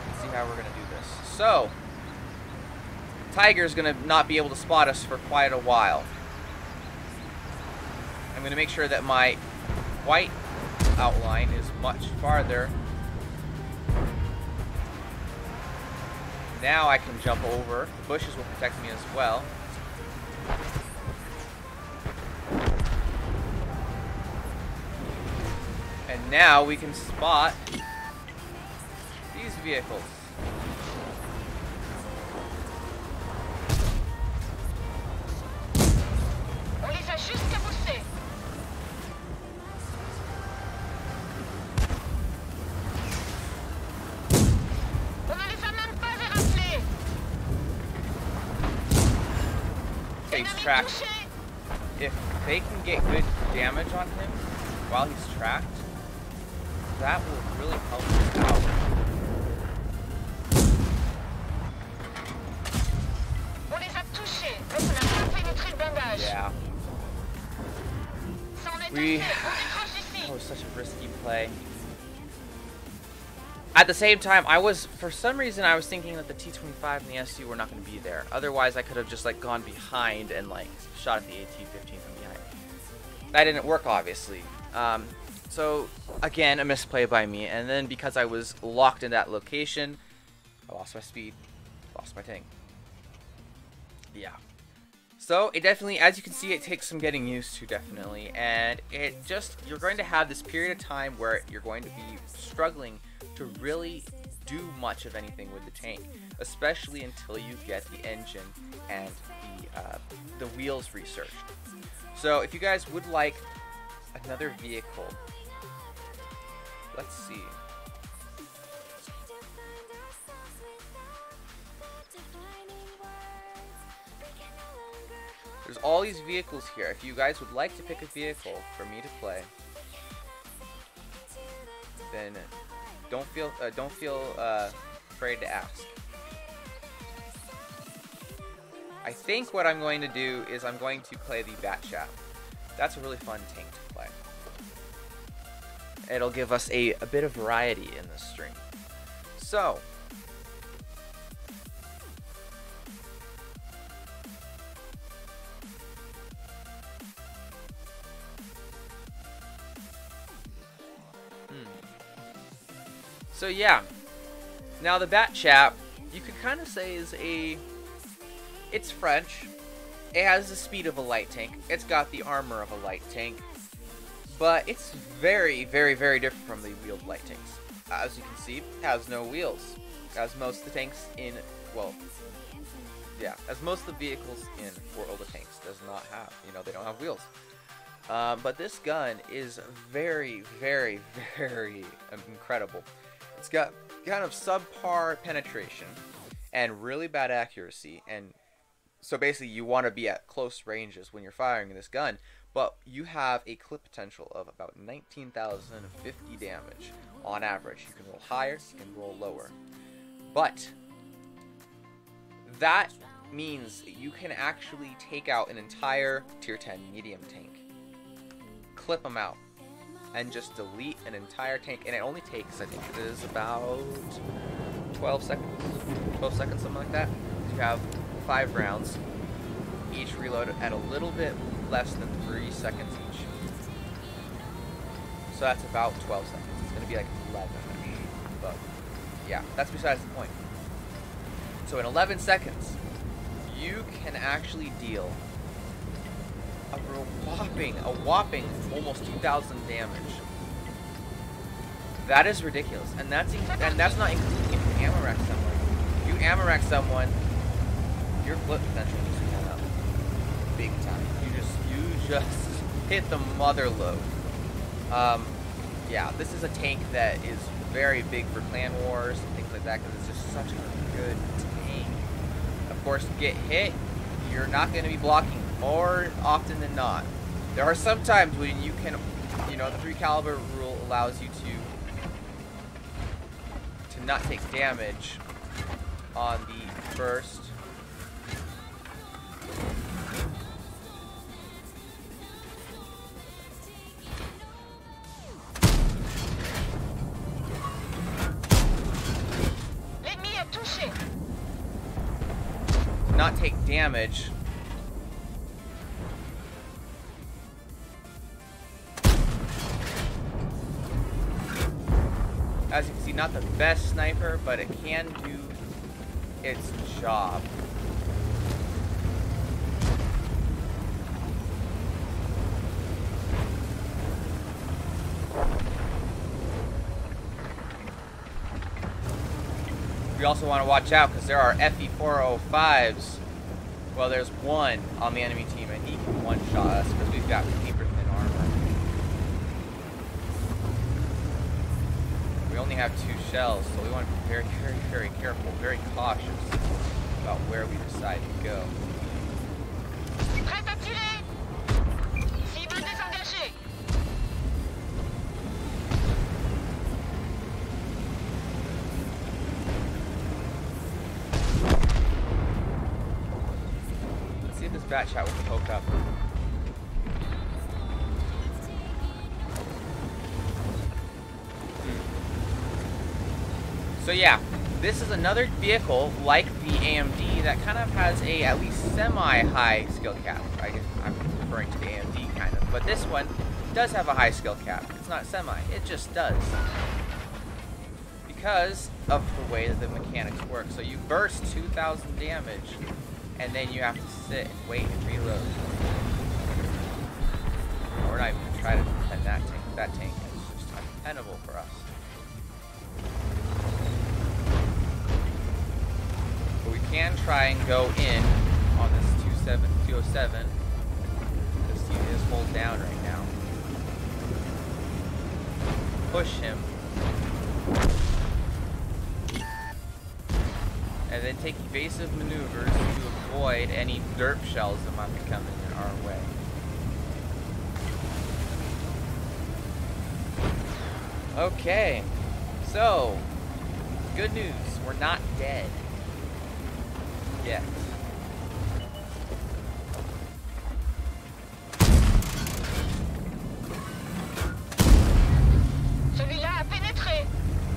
Let's see how we're gonna do this. So Tiger's gonna not be able to spot us for quite a while. I'm gonna make sure that my white outline is much farther. Now I can jump over. The bushes will protect me as well. And now we can spot these vehicles. On les a juste cabossés. On ne les a même pas éraflés. Okay, he's Ennemi tracked. touché. If they can get good damage on him while he's tracked, that will really help him out. On les a touchés, mais ça n'a pas pénétré le bandage. Yeah. Ça en est We- assez. On décroche ici. That was such a risky play. At the same time, for some reason, I was thinking that the T-25 and the SU were not going to be there. Otherwise, I could have just like gone behind and like shot at the AT-15 from behind. That didn't work, obviously. So again, a misplay by me. And then because I was locked in that location, I lost my speed, lost my tank. Yeah. So it definitely, as you can see, it takes some getting used to, definitely. And you're going to have this period of time where you're going to be struggling to really do much of anything with the tank, especially until you get the engine and the wheels researched. So if you guys would like another vehicle, let's see. There's all these vehicles here. If you guys would like to pick a vehicle for me to play, then don't feel afraid to ask. I think what I'm going to do is I'm going to play the Batchat. That's a really fun tank to play. It'll give us a bit of variety in this stream. So, so yeah. Now the Batchat, you could kind of say is it's French. It has the speed of a light tank. It's got the armor of a light tank. But it's very, very, very different from the wheeled light tanks. As you can see, it has no wheels. As most of the tanks in, well, yeah, as most of the vehicles in World of Tanks does not have. You know, they don't have wheels. But this gun is very, very, very incredible. It's got kind of subpar penetration and really bad accuracy. And so basically you want to be at close ranges when you're firing this gun. But you have a clip potential of about 19,050 damage on average. You can roll higher, you can roll lower. But that means that you can actually take out an entire tier 10 medium tank, clip them out, and just delete an entire tank. And it only takes, I think it is about 12 seconds, something like that. So you have 5 rounds, each reload at a little bit less than 3 seconds each. So that's about 12 seconds. It's going to be like 11. But yeah, that's besides the point. So in 11 seconds, you can actually deal a whopping almost 2,000 damage. That is ridiculous. And that's not including if you ammo rack someone. If you ammo rack someone, your flip potential needs to come up big time. You just hit the mother load. Yeah, this is a tank that is very big for clan wars and things like that because it's just such a good tank. Of course, get hit, you're not going to be blocking more often than not. There are some times when you can, you know, the 3 caliber rule allows you to not take damage on the first. Not take damage as you can see, not the best sniper, but it can do its job. We also want to watch out because there are FE405s. Well, there's one on the enemy team, and he can one-shot us because we've got paper thin armor. We only have 2 shells, so we want to be very, very, very careful, very cautious about where we decide to go. Prêt à tirer. Cible désengagée. Let's see if this Batchat will poke up. So yeah, this is another vehicle like the AMD that kind of has a at least semi-high skill cap. I guess I'm referring to the AMD kind of, but this one does have a high skill cap. It's not semi, it just does. Because of the way that the mechanics work. So you burst 2,000 damage, and then you have to sit and wait and reload. We're not even going to try to defend that tank. That tank is just untenable for us. But we can try and go in on this 207. This team is hold down right now. Push him. and then take evasive maneuvers to avoid any derp shells that might be coming in our way. Okay, so good news, we're not dead yet. Celui-là a pénétré.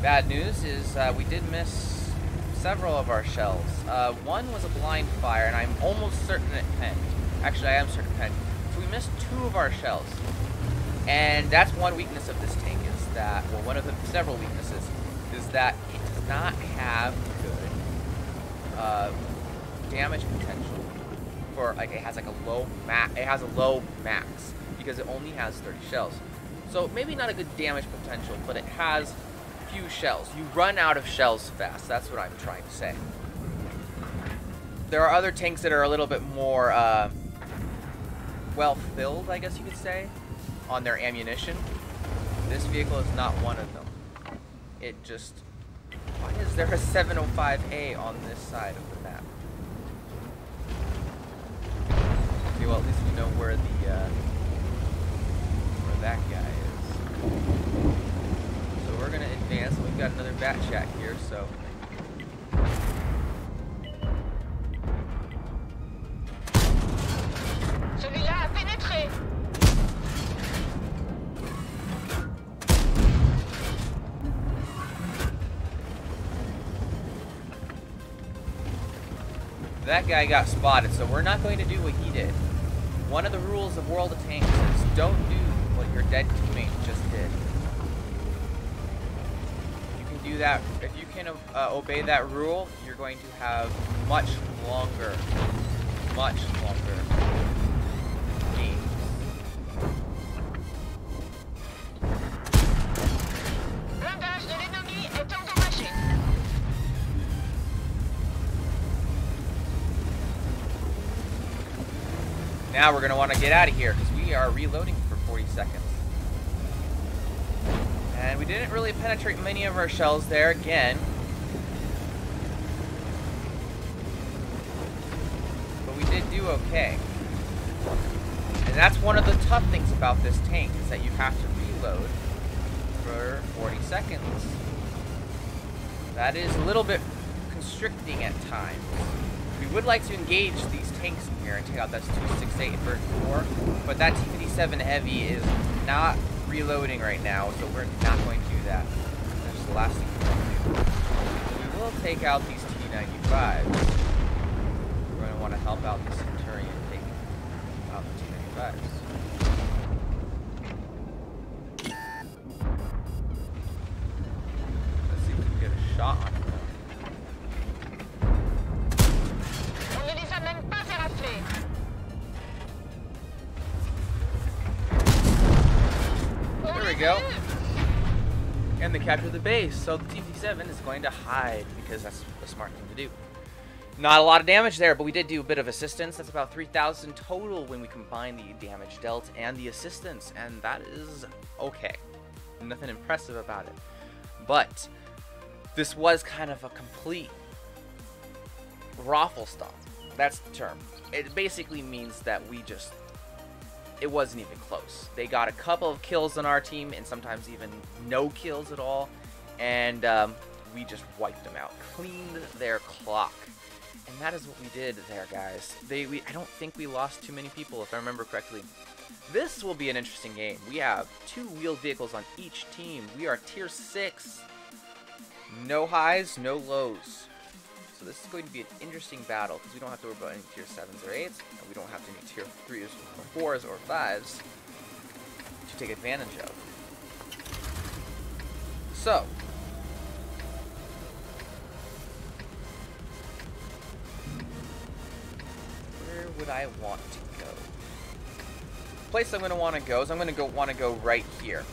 Bad news is we did miss several of our shells. One was a blind fire, and I'm almost certain it penned. Actually, I am certain it penned. So we missed 2 of our shells. And that's one weakness of this tank, is that, well, one of the several weaknesses, is that it does not have good damage potential. For, like, it has like a low max, because it only has 30 shells. So maybe not a good damage potential, but it has few shells. You run out of shells fast. That's what I'm trying to say. There are other tanks that are a little bit more well filled, I guess you could say, on their ammunition. This vehicle is not one of them. It just... Why is there a 705A on this side of the map? Okay, well, at least we know where the where that guy is. So we're gonna advance. We've got another bat shack here, so Celui-là a pénétré. that guy got spotted, so we're not going to do what he did. One of the rules of World of Tanks is don't do what your dead teammate just did. You can do that. If you can obey that rule, you're going to have much longer games. Blindage de l'ennemi est endommagé. Now we're going to want to get out of here because we are reloading for 40 seconds. And we didn't really penetrate many of our shells there again. But we did do okay. And that's one of the tough things about this tank, is that you have to reload for 40 seconds. That is a little bit constricting at times. We would like to engage these tanks in here and take out that 268 Vert 4, but that T-57 Heavy is not reloading right now, so we're not going to do that. That's the last thing we want to do. We will take out these T-95s. We're going to want to help out the Centurion taking out the T-95s. Let's see if we can get a shot on him. On ne les a même pas éraflés. There we go. And they captured the base, so the T-57 is going to hide, because that's the smart thing to do. Not a lot of damage there, but we did do a bit of assistance. That's about 3,000 total when we combine the damage dealt and the assistance, and that is okay. Nothing impressive about it. But this was kind of a complete raffle stop. That's the term. It basically means that it wasn't even close. They got a couple of kills on our team, and sometimes even no kills at all, and we just wiped them out, cleaned their clock. And that is what we did there, guys. I don't think we lost too many people, if I remember correctly. This will be an interesting game. We have 2 wheeled vehicles on each team. We are tier 6. No highs, no lows. So this is going to be an interesting battle, because we don't have to worry about any tier 7s or 8s, and we don't have any tier 3s or 4s or 5s to take advantage of. So, where would I want to go? The place I'm going to want to go is I'm going to want to go right here.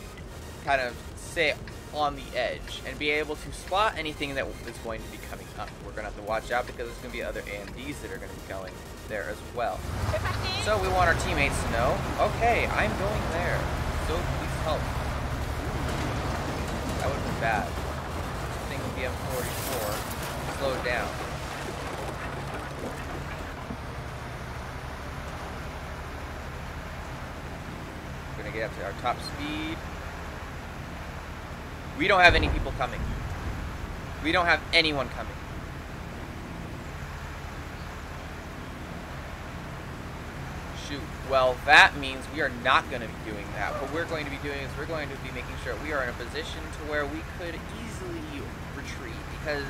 Kind of say on the edge and be able to spot anything that is going to be coming up. We're going to have to watch out because there's going to be other AMDs that are going to be going there as well. So we want our teammates to know, okay, I'm going there, so please help. That would have been bad. This thing would be M44, slowed down. get up to our top speed. We don't have any people coming. We don't have anyone coming. Shoot. Well, that means we are not going to be doing that. What we're going to be doing is we're going to be making sure we are in a position to where we could easily retreat, because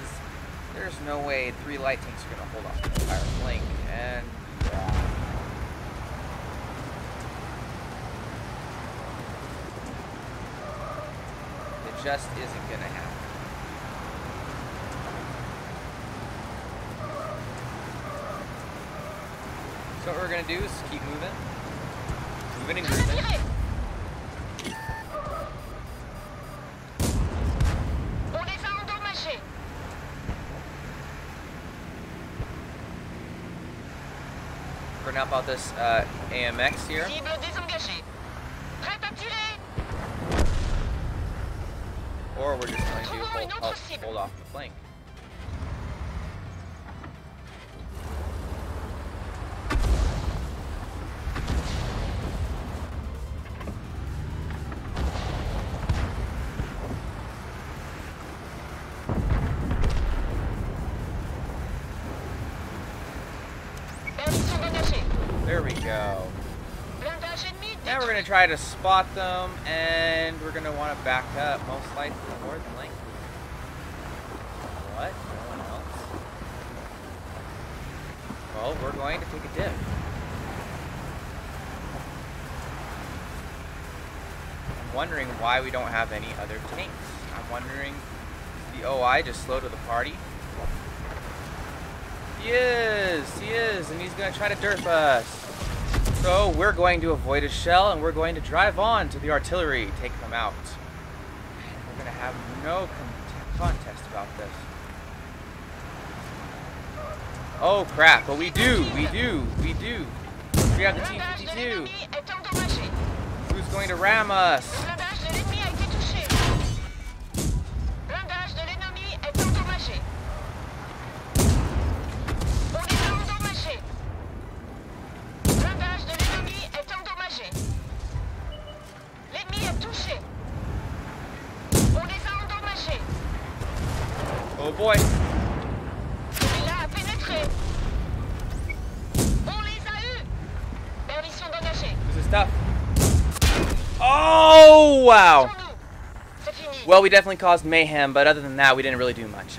there's no way 3 light tanks are going to hold off the entire flank. And it just isn't going to happen. So what we're going to do is keep moving. Moving and moving. On les a endommagés. We're gonna help out this AMX here. Cible désengagée. Prête à tirer. Or we're just going to hold off the flank. Permission d'engager. There we go. Blindage ennemi Now we're détruit. gonna try to spot them, and we're gonna want to back up, most likely, more than likely. What? No one else? Well, we're going to take a dip. I'm wondering why we don't have any other tanks. I'm wondering, is the OI just slow to the party? He is, and he's gonna try to derp us. So we're going to avoid a shell, and we're going to drive on to the artillery, take them out. And we're gonna have no contest about this. Oh crap, but we do. We have the Blindage de T-52. l'ennemi est endommagé. Who's going to ram us? Blindage de l'ennemi a été touché. Blindage de l'ennemi est endommagé. On les a endommagés. Blindage de l'ennemi est endommagé. L'ennemi est touché. On les a endommagés. Oh boy. Celui-là a pénétré. On les a eus. Permission d'engager. This is tough. Oh wow. Sur nous. C'est fini. Well, we definitely caused mayhem, but other than that, we didn't really do much.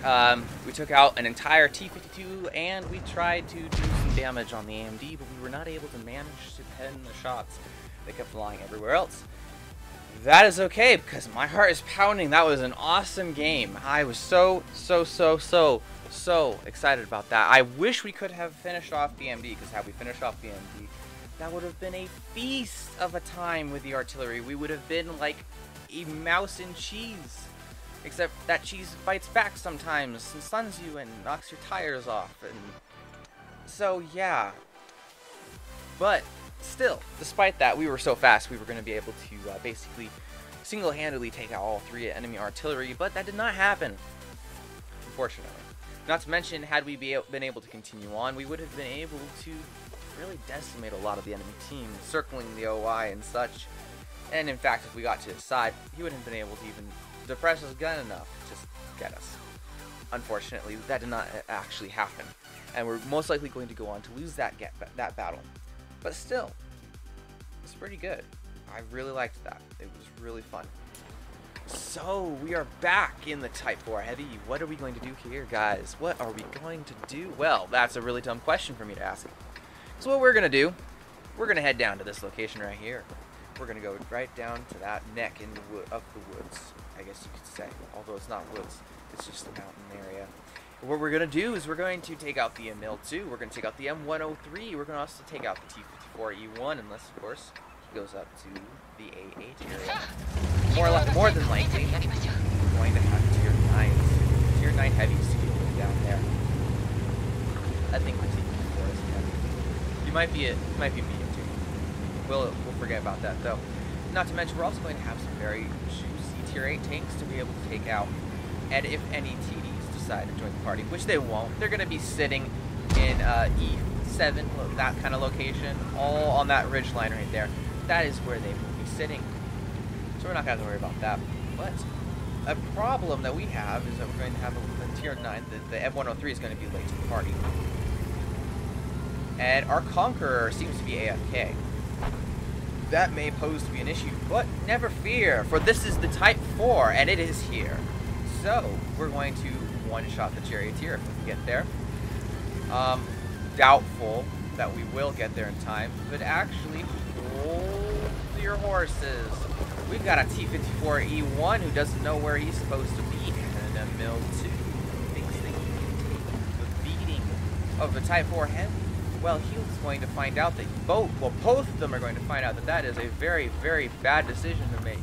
We took out an entire T-52, and we tried to do some damage on the AMD, but we were not able to manage to pen the shots. They kept flying everywhere else. That is okay, because my heart is pounding. That was an awesome game. I was so excited about that. I wish we could have finished off the AMD, because had we finished off the AMD, that would have been a feast of a time with the artillery. We would have been like a mouse and cheese. Except that cheese bites back sometimes and stuns you and knocks your tires off. And so, yeah. But still, despite that, we were so fast we were going to be able to basically single-handedly take out all 3 enemy artillery, but that did not happen, unfortunately. Not to mention, had we been able to continue on, we would have been able to really decimate a lot of the enemy team, circling the OI and such. And in fact, if we got to his side, he wouldn't have been able to even depress his gun enough to just get us. Unfortunately, that did not actually happen, and we're most likely going to go on to lose that battle. But still, it's pretty good. I really liked that. It was really fun. So, we are back in the Type 4 Heavy. What are we going to do here, guys? What are we going to do? Well, that's a really dumb question for me to ask. So what we're going to do, we're going to head down to this location right here. We're going to go right down to that neck in the of the woods, I guess you could say. Although it's not woods, it's just a mountain area. What we're going to do is we're going to take out the ML2, we're going to take out the M103, we're going to also take out the T-54E1, unless, of course, he goes up to the A8 area. More than likely, we're going to have Tier 9 heavies to be down there. I think the T-54 is heavy. You might be medium too. We'll forget about that though. Not to mention, we're also going to have some very juicy Tier 8 tanks to be able to take out. And if any TDs decide to join the party, which they won't, they're going to be sitting in E7, that kind of location, all on that ridge line right there. That is where they will be sitting. So we're not going to worry about that. But a problem that we have is that we're going to have a tier 9. The M103 is going to be late to the party. And our Conqueror seems to be AFK. That may pose to be an issue, but never fear, for this is the Type 4, and it is here. So, we're going to one-shot the Charioteer if we can get there. Doubtful that we will get there in time, but actually, hold your horses. We've got a T-54E1 who doesn't know where he's supposed to be, and a Mil-2 thinks they can take the beating of the Type 4 Heavy. Well, he's going to find out that both of them are going to find out that that is a very, very bad decision to make.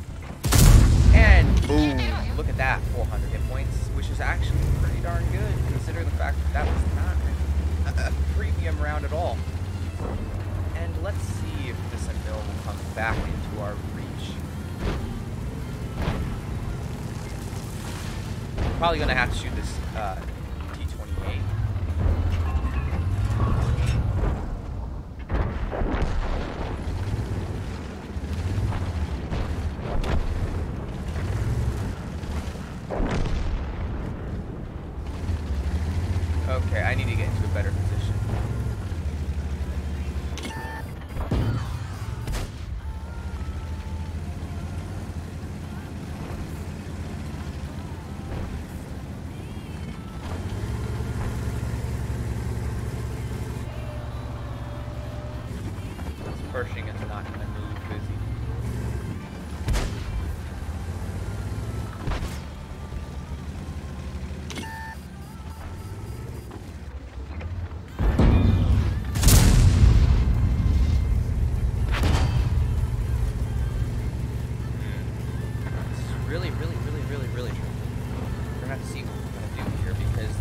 And boom, look at that, 400 hit points, which is actually pretty darn good, considering the fact that that was not a premium round at all. And let's see if this Emil will come back into our reach. Probably going to have to shoot this T-28. Okay, I need to get into a better position. This Pershing is not going to move, is he? Really tricky. We're gonna have to see what we're gonna do here because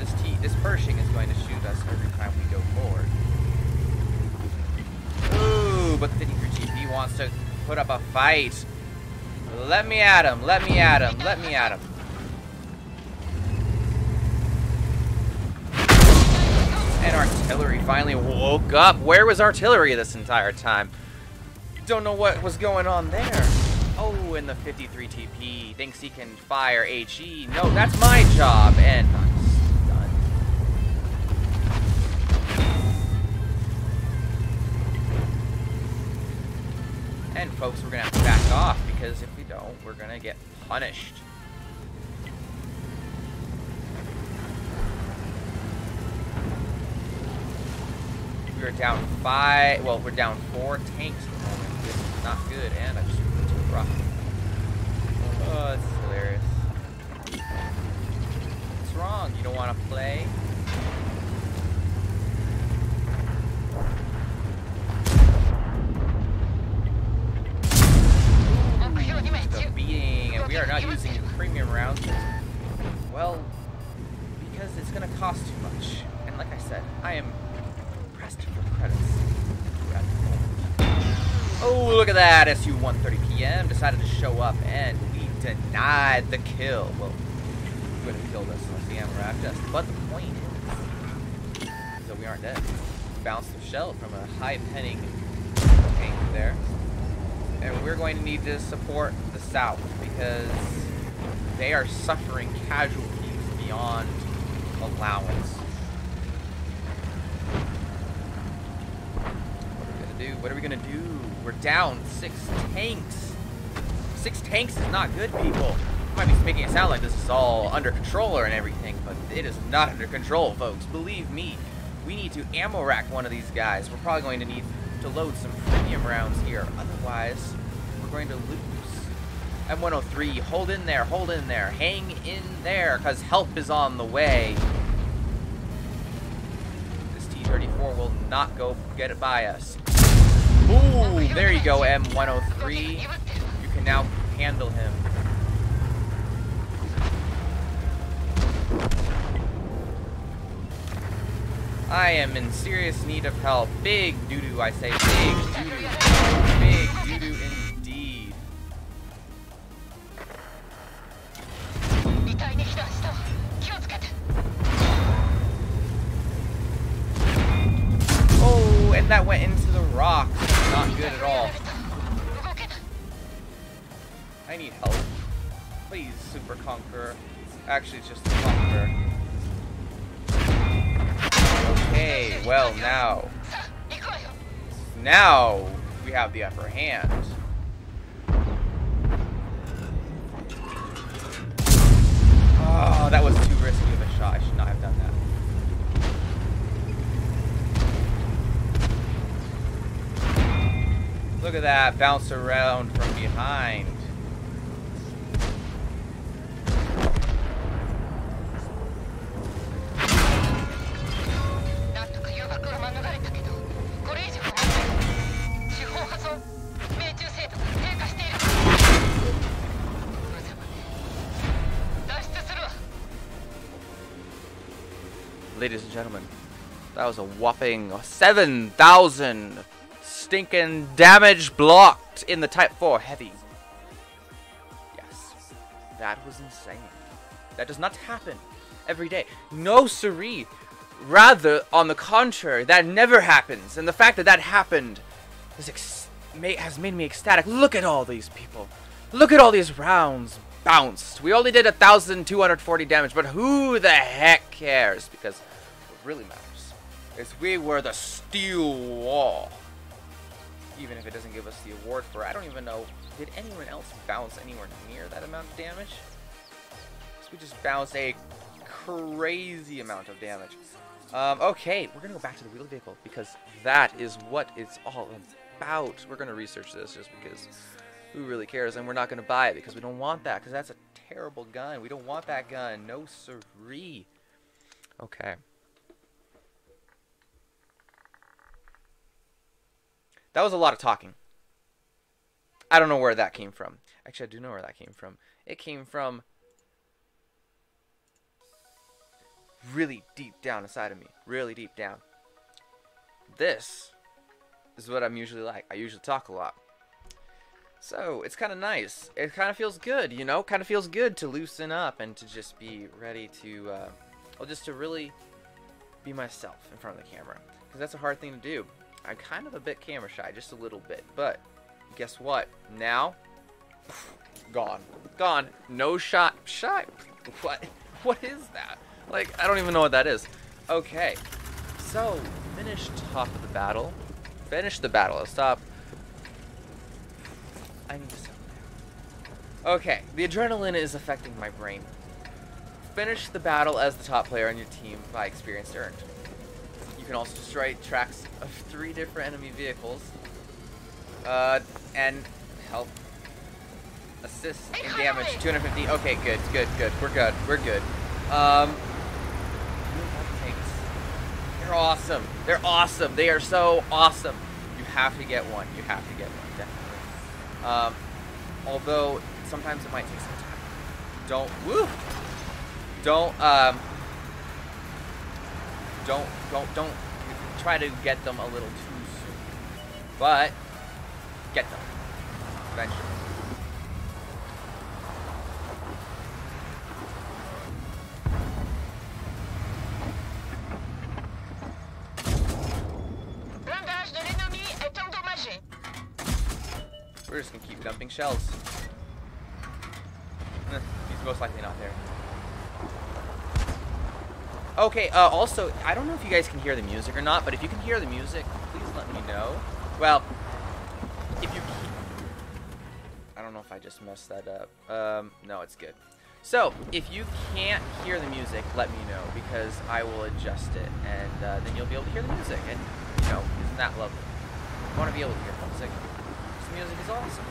this Pershing is going to shoot us every time we go forward. Ooh, but the 53 GP wants to put up a fight. Let me at him. Let me at him. Let me at him. And artillery finally woke up. Where was artillery this entire time? Don't know what was going on there. Oh, and the 53 TP thinks he can fire HE. No, that's my job, and I'm stunned. And folks, we're gonna have to back off because if we don't, we're gonna get punished. We are down 5. Well, we're down 4 tanks at the moment. This is not good, and I just rough. Oh, it's hilarious. What's wrong? You don't want to play? The beating, and we are not using premium rounds. Well, because it's going to cost too much. And like I said, I am pressed for credits. Oh, look at that! SU-130PM decided to show up, and we denied the kill. Well, he would have killed us unless the ammo wrapped us. But the point is that we aren't dead. We bounced the shell from a high-penning tank there. And we're going to need to support the South, because they are suffering casualties beyond allowance. What are we gonna do? We're down 6 tanks. 6 tanks is not good, people. Might be making it sound like this is all under control and everything, but it is not under control, folks. Believe me, we need to ammo rack one of these guys. We're probably going to need to load some premium rounds here. Otherwise, we're going to lose. M103, hold in there, hang in there, because help is on the way. This T-34 will not go get it by us. Ooh, there you go, M103. You can now handle him. I am in serious need of help. Big doo-doo, I say. Big doo-doo. Big doo-doo indeed. Oh, and that went into the rocks. Not good at all. I need help. Please, Super Conqueror. Actually, it's just the Conqueror. Okay, well now. Now we have the upper hand. Oh, that was too risky of a shot. I should not have done that. Look at that, bounce around from behind. Ladies and gentlemen, that was a whopping 7,000 stinking damage blocked in the Type 4 Heavy. Yes, that was insane. That does not happen every day. No siree. Rather, on the contrary, that never happens. And the fact that that happened has made me ecstatic. Look at all these people. Look at all these rounds bounced. We only did 1,240 damage, but who the heck cares? Because what really matters is we were the steel wall. Even if it doesn't give us the award for it. I don't even know, did anyone else bounce anywhere near that amount of damage? So we just bounced a crazy amount of damage. Okay, we're gonna go back to the wheeled vehicle because that is what it's all about. We're gonna research this just because who really cares, and we're not gonna buy it because we don't want that, because that's a terrible gun. We don't want that gun. No siree. Okay. That was a lot of talking. I don't know where that came from. Actually, I do know where that came from. It came from really deep down inside of me. Really deep down. This is what I'm usually like. I usually talk a lot. So, it's kind of nice. It kind of feels good, you know? Kind of feels good to loosen up and to just be ready to, well, just to really be myself in front of the camera. Because that's a hard thing to do. I'm kind of a bit camera shy, just a little bit. But, guess what? Now, gone. Gone. No shot. Shy. What? What is that? Like, I don't even know what that is. Okay. So, finish top of the battle. Finish the battle. Let's stop. I need to settle down. Okay. The adrenaline is affecting my brain. Finish the battle as the top player on your team by experience earned. You can also destroy tracks of 3 different enemy vehicles. And help assist in damage. 250. Okay, good, good, good. We're good. We're good. They're awesome. They're awesome. They are so awesome. You have to get one. You have to get one, definitely. Although sometimes it might take some time. Don't try to get them a little too soon. But get them eventually. We're just gonna keep dumping shells. He's most likely not there. Okay, also, I don't know if you guys can hear the music or not, but if you can hear the music, please let me know. Well, if you can... I don't know if I just messed that up. No, it's good. So, if you can't hear the music, let me know, because I will adjust it, and then you'll be able to hear the music, and, you know, isn't that lovely? I want to be able to hear the music. This music is awesome.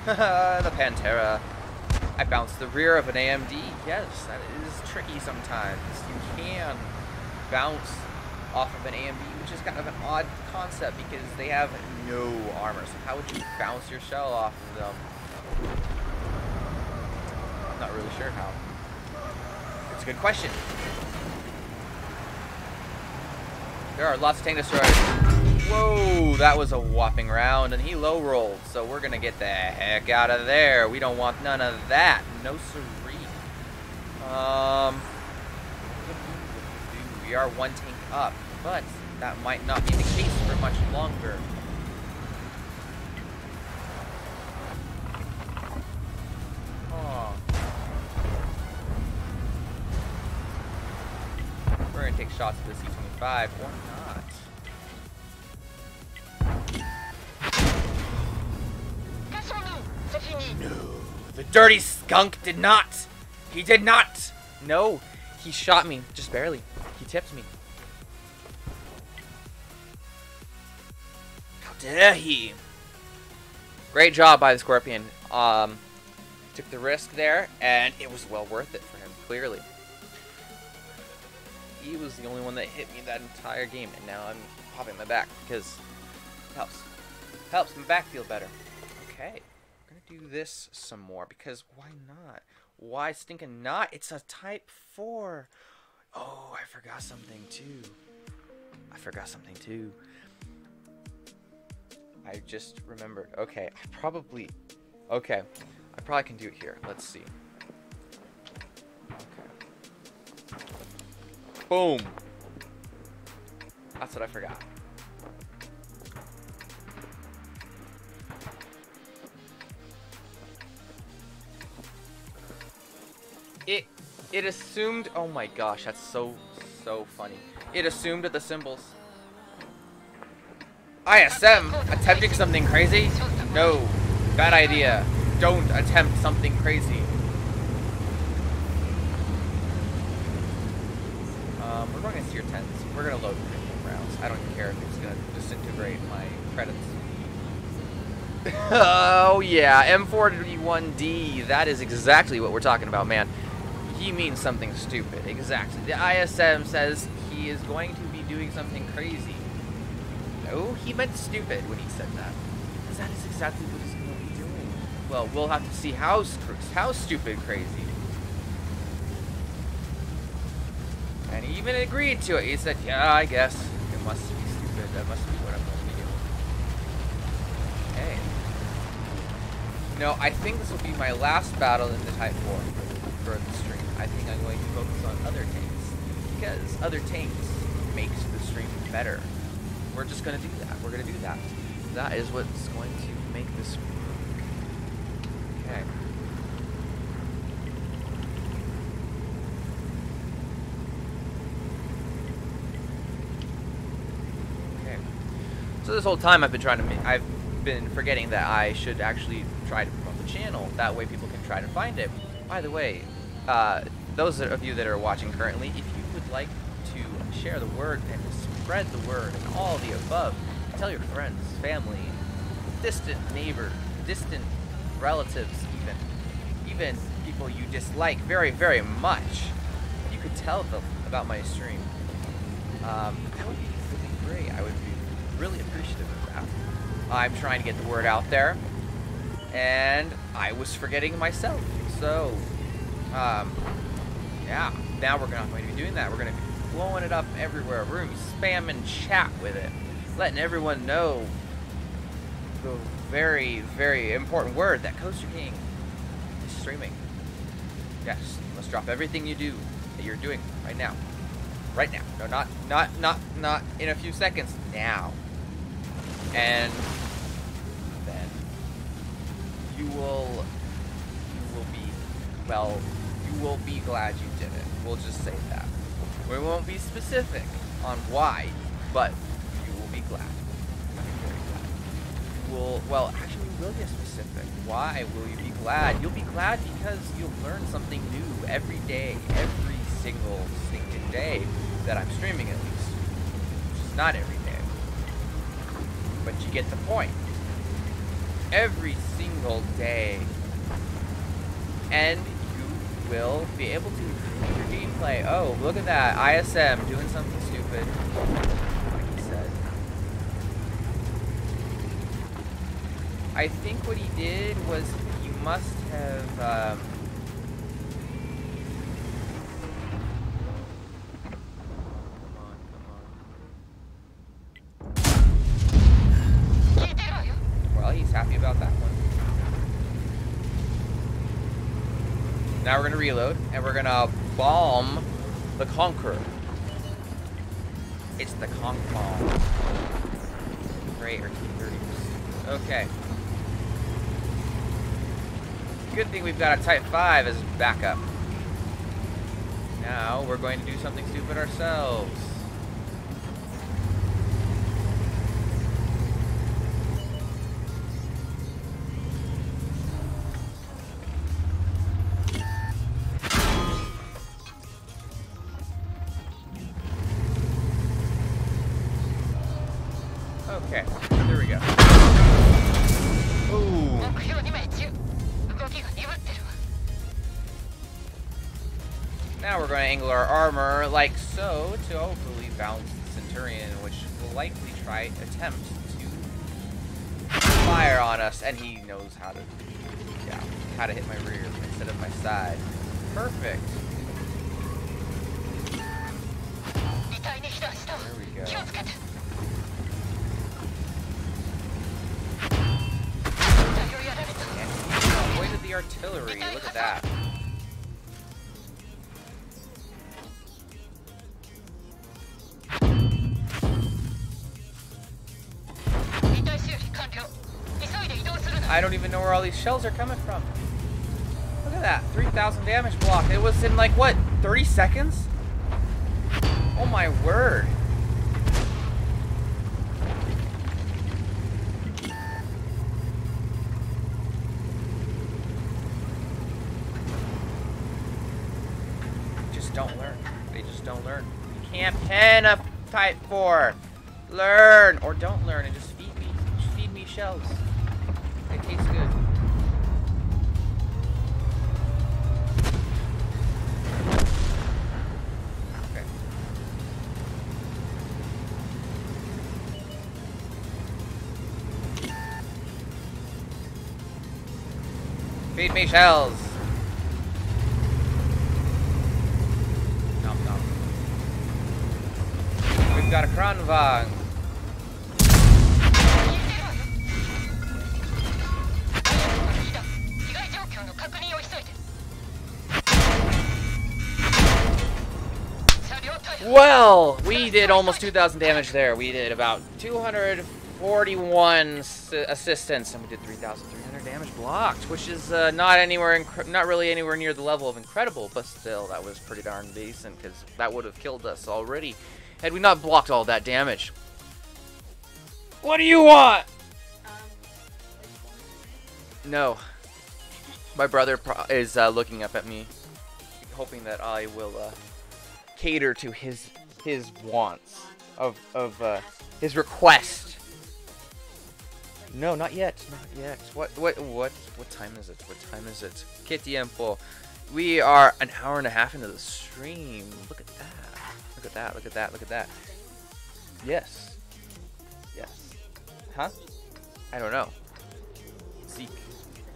The Pantera. I bounced the rear of an AMD. Yes, that is tricky sometimes. You can bounce off of an AMD, which is kind of an odd concept because they have no armor. So how would you bounce your shell off of them? I'm not really sure how. It's a good question. There are lots of tank destroyers. Whoa, that was a whopping round, and he low rolled, so we're gonna get the heck out of there. We don't want none of that. No siree. We are one tank up, but that might not be the case for much longer. Oh. We're gonna take shots at the C-25 or not. Cassons-nous. C'est fini. No, the dirty skunk did not. He did not. No, he shot me, just barely. He tipped me. How dare he? Great job by the Scorpion. Took the risk there, and it was well worth it for him, clearly. He was the only one that hit me that entire game, and now I'm popping my back because it helps. Helps my back feel better. Okay, I'm gonna do this some more because why not? Why stinking not? It's a Type 4. Oh, I forgot something too. I just remembered. Okay, I probably can do it here. Let's see. Okay. Boom. That's what I forgot. It assumed, oh my gosh, that's so funny. It assumed that the symbols. ISM attempting something crazy? No, bad idea. Don't attempt something crazy. We're going to tier 10s. We're going to load premium rounds. I don't care if it's going to disintegrate my credits. Oh yeah, M41D. That is exactly what we're talking about, man. He means something stupid. Exactly. The ISM says he is going to be doing something crazy. No, he meant stupid when he said that. Because that is exactly what he's going to be doing. Well, we'll have to see how stupid crazy. And he even agreed to it. He said, yeah, I guess. It must be stupid. That must be what I'm going to be doing. Okay. No, I think this will be my last battle in the Type 4 for the stream. I think I'm going to focus on other tanks. Because other tanks makes the stream better. We're just going to do that. We're going to do that. That is what's going to make this work. Okay. So this whole time I've been forgetting that I should actually try to promote the channel. That way people can try to find it. By the way, those of you that are watching currently, if you would like to share the word and to spread the word and all the above, tell your friends, family, distant neighbors, distant relatives even people you dislike very, very much, you could tell them about my stream. That would be really great. I would be really appreciative of that. I'm trying to get the word out there, and I was forgetting myself. So, yeah, now we're not going to be doing that. We're going to be blowing it up everywhere. We're going to be spamming chat with it, letting everyone know the very, very important word that Coaster King is streaming. Yes, you must drop everything you do that you're doing right now. Right now. No, not in a few seconds. Now. And then you will be glad you did it. We'll just say that. We won't be specific on why, but you will be glad. Well, actually, we will get specific. Why will you be glad? You'll be glad because you'll learn something new every day, every single stinking day that I'm streaming, at least. Which is not every day. But you get the point. Every single day. And you will be able to improve your gameplay. Oh, look at that. ISM doing something stupid. Like he said. I think what he did was he must have, Well, he's happy about that one. now we're gonna reload, and we're gonna bomb the Conqueror. It's the Conk Bomb. Great, or 30%. Okay. Good thing we've got a Type 5 as backup. Now we're going to do something stupid ourselves. Okay, there we go. Ooh. 目標2名中動きが鈍ってるわ Now we're going to angle our armor like so to hopefully bounce the Centurion, which will likely attempt to fire on us, and he knows how to hit my rear instead of my side. Perfect. 遺体に被弾した There we go. 気をつけて And he avoided the artillery. Look at that. I don't even know where all these shells are coming from. Look at that, 3,000 damage block. It was in like, what, 30 seconds? Oh my word. Just don't learn. They just don't learn. You can't pen a Type 4. Learn, or don't learn, and just feed me. Just feed me shells. They taste good. Okay. Feed me shells. Nom nom. We've got a Kranvang. Well, we did almost 2,000 damage there. We did about 241 assistance, and we did 3,300 damage blocked, which is not really anywhere near the level of incredible, but still, that was pretty darn decent, because that would have killed us already had we not blocked all that damage. What do you want? No. My brother is looking up at me, hoping that I will cater to his wants of his request. No, not yet. Not yet. What time is it? What time is it? Que tiempo? We are an hour and a half into the stream. Look at that. Look at that. Look at that. Look at that. Yes. Yes. Huh? I don't know. Zeke,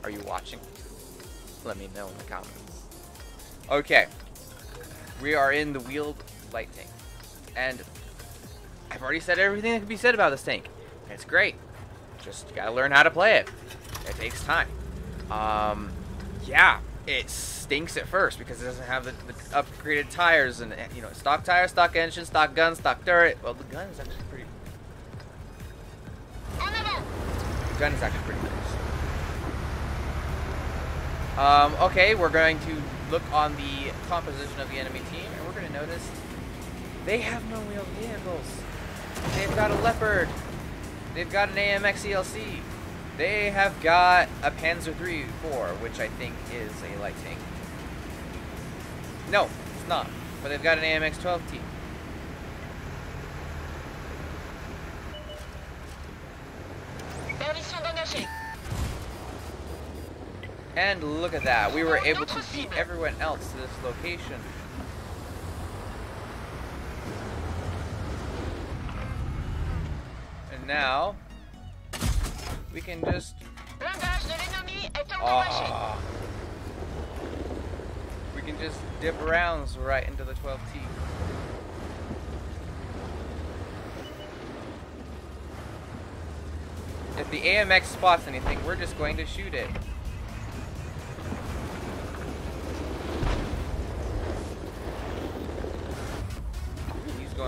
are you watching? Let me know in the comments. Okay. We are in the wheeled light tank. And I've already said everything that can be said about this tank. It's great. Just gotta learn how to play it. It takes time. Yeah, it stinks at first because it doesn't have the upgraded tires and, you know, stock tires, stock engine, stock gun, stock turret. Well, the gun is actually pretty... The gun is actually pretty nice. Okay, we're going to look on the composition of the enemy team, and we're going to notice they have no wheeled vehicles. They've got a Leopard. They've got an AMX ELC. They have got a Panzer III, which I think is a light tank. No, it's not. But they've got an AMX 12T. And look at that. We were able to beat everyone else to this location. And now we can just we can just dip rounds right into the 12T. If the AMX spots anything, we're just going to shoot it.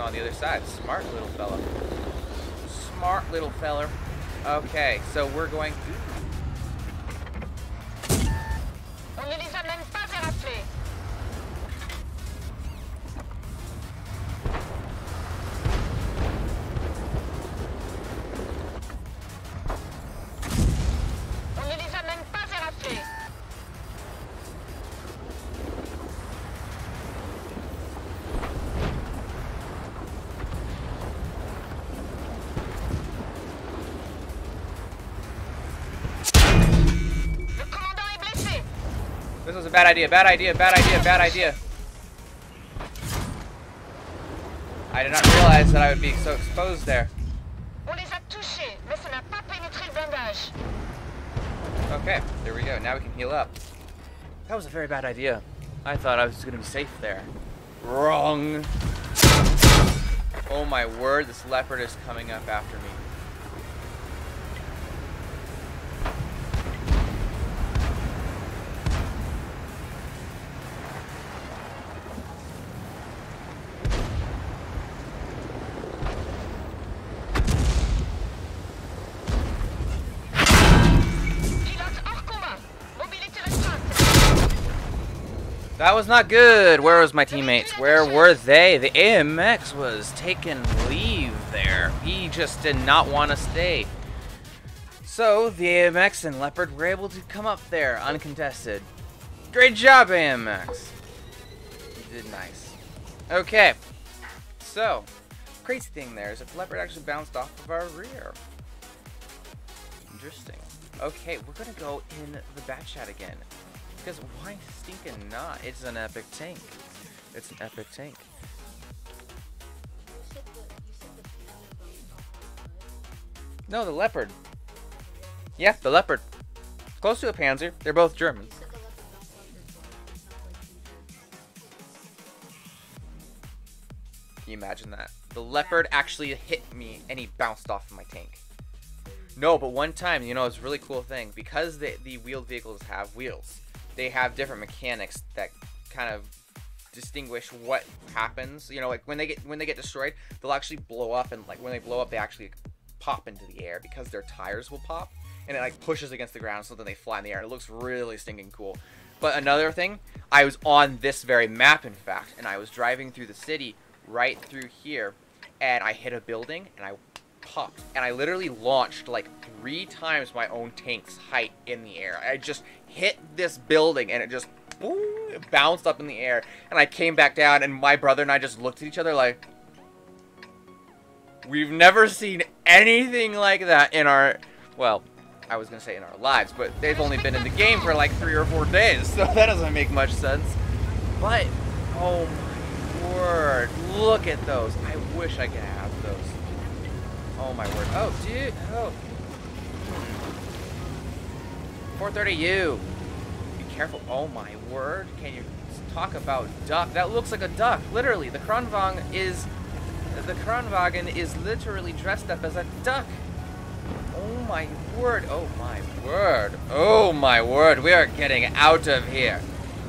on the other side. Smart little fella. Smart little feller. Okay, so we're going... On ne les a même pas éraflés. On ne les a même pas éraflés. Le commandant est blessé. This was a bad idea, bad idea, bad idea, bad idea. I did not realize that I would be so exposed there. On les a touchés, mais ça n'a pas pénétré le blindage. Okay, there we go. Now we can heal up. That was a very bad idea. I thought I was going to be safe there. Wrong. Oh my word, this leopard is coming up after me. Pilote hors combat. Mobilité restreinte. That was not good. Where was my teammates? Where were they? The AMX was taking leave there. He just did not want to stay. So the AMX and Leopard were able to come up there uncontested. Great job, AMX. You did nice. Okay. So, crazy thing there is that the Leopard actually bounced off of our rear. Interesting. Okay, we're gonna go in the bat chat again. Because why stinking not? It's an epic tank. It's an epic tank. No, the Leopard. Yeah, the Leopard. Close to a Panzer. They're both German. Can you imagine that? The Leopard actually hit me and he bounced off of my tank. No, but one time, you know, it's a really cool thing. Because the wheeled vehicles have wheels, they have different mechanics that kind of distinguish what happens. You know, like when they get destroyed, they'll actually blow up, and like when they blow up, they actually pop into the air because their tires will pop, and it like pushes against the ground, so then they fly in the air. It looks really stinking cool. But another thing, I was on this very map, in fact, and I was driving through the city right through here, and I hit a building, and I popped, and I literally launched like 3 times my own tank's height in the air. I just hit this building, and it just boom, it bounced up in the air, and I came back down, and my brother and I just looked at each other like, we've never seen anything like that in our, well, I was gonna say in our lives, but they've only been in the game for like 3 or 4 days, so that doesn't make much sense. But oh my word, look at those. I wish I could have those. Oh my word. Oh dude, oh. 430U. Be careful. Oh my word. Can you talk about duck? That looks like a duck. Literally, the Kranwagen is literally dressed up as a duck. Oh my word. Oh my word. Oh my word. We are getting out of here.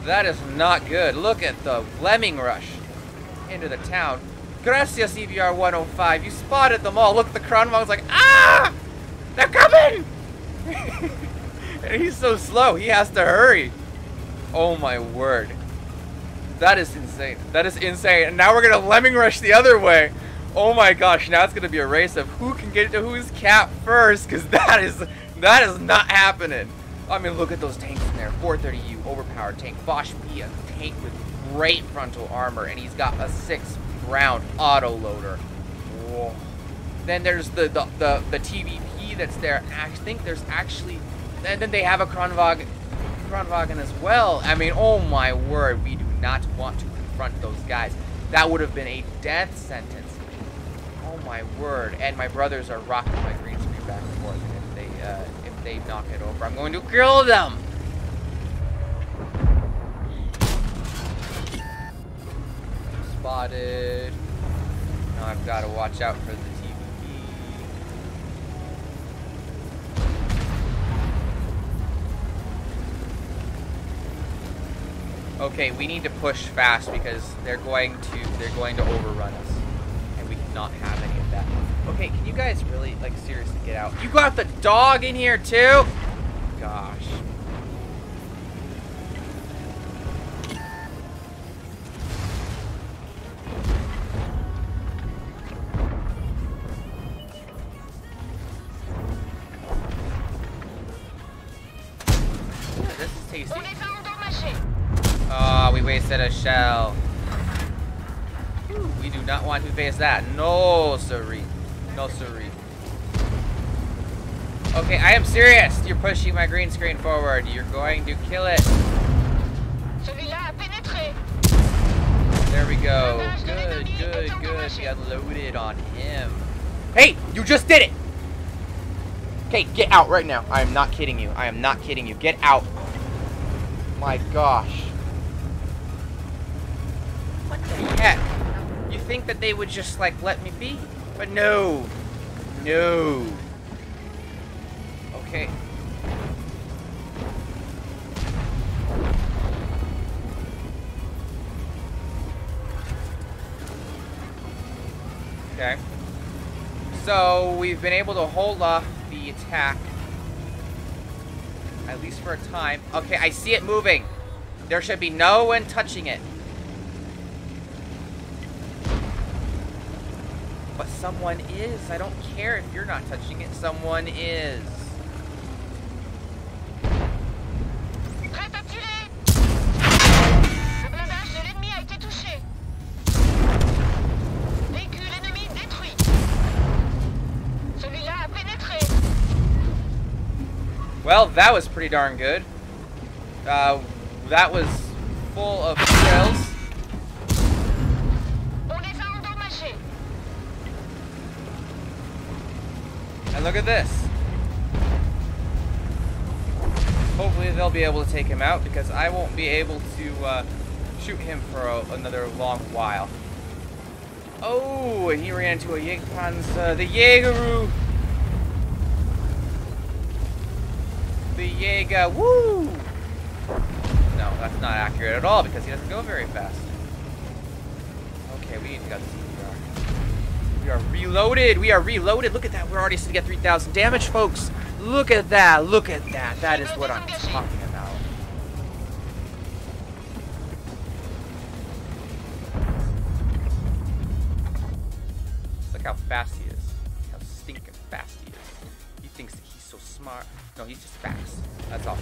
That is not good. Look at the lemming rush into the town. Gracias, EVR 105. You spotted them all. Look, the Kranwagen's like, ah! They're coming! And he's so slow. He has to hurry. Oh my word. That is insane. That is insane. And now we're going to lemming rush the other way. Oh my gosh. Now it's going to be a race of who can get to whose cap first. Because that is not happening. I mean, look at those tanks in there. 430U, overpowered tank. Bosch B, a tank with great frontal armor. And he's got a 6-round auto-loader. Whoa. Then there's the TVP that's there. And I think there's actually... And then they have a Kranwagen as well. I mean, oh my word. We do not want to confront those guys. That would have been a death sentence. Oh my word. And my brothers are rocking my green screen back and forth. And if they knock it over, I'm going to kill them. Spotted. Now I've got to watch out for the TVP. Okay, we need to push fast because they're going to overrun us. not have any of that. Okay, can you guys really, like, seriously get out? You got the dog in here, too? Gosh. This is tasty. On les a endommagés. Oh, we wasted a shell. We do not want to face that. No, siree. No, siree. Okay, I am serious. You're pushing my green screen forward. You're going to kill it. Celui-là a pénétré. There we go. Good, good, good. We unloaded on him. Hey, you just did it. Okay, get out right now. I am not kidding you. I am not kidding you. Get out. My gosh. What the heck? You think that they would just, like, let me be? But no. No. Okay. Okay. So, we've been able to hold off the attack. At least for a time. Okay, I see it moving. There should be no one touching it. But someone is. I don't care if you're not touching it. Someone is. Prêt à tirer. Le blindage de l'ennemi a été touché. Véhicule ennemi détruit. Celui-là a pénétré. Well, that was pretty darn good. That was full of shells. On les a endommagés. And look at this. Hopefully they'll be able to take him out because I won't be able to shoot him for another long while. Oh, and he ran into a Jägerpanzer. The Jägeru. The Jaeger. Woo! No, that's not accurate at all because he doesn't go very fast. Okay, we need to go to CPR. We are reloaded. We are reloaded. Look at that. We're already sitting at 3,000 damage, folks. Look at that. Look at that. That is what I'm talking about. Look how fast he is. How stinking fast he is. He thinks that he's so smart. No, he's just fast. That's all.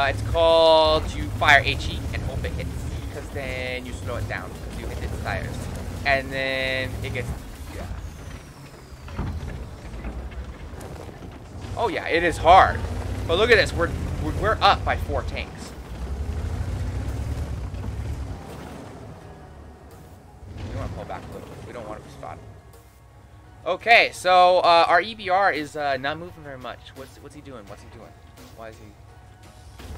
It's called you fire HE and hope it hits. Because then you slow it down. Because you hit its tires. And then it gets... Yeah. Oh yeah, it is hard. But look at this. We're up by 4 tanks. We want to pull back a little bit. We don't want to be spotted. Okay, so our EBR is not moving very much. What's he doing? What's he doing? Why is he...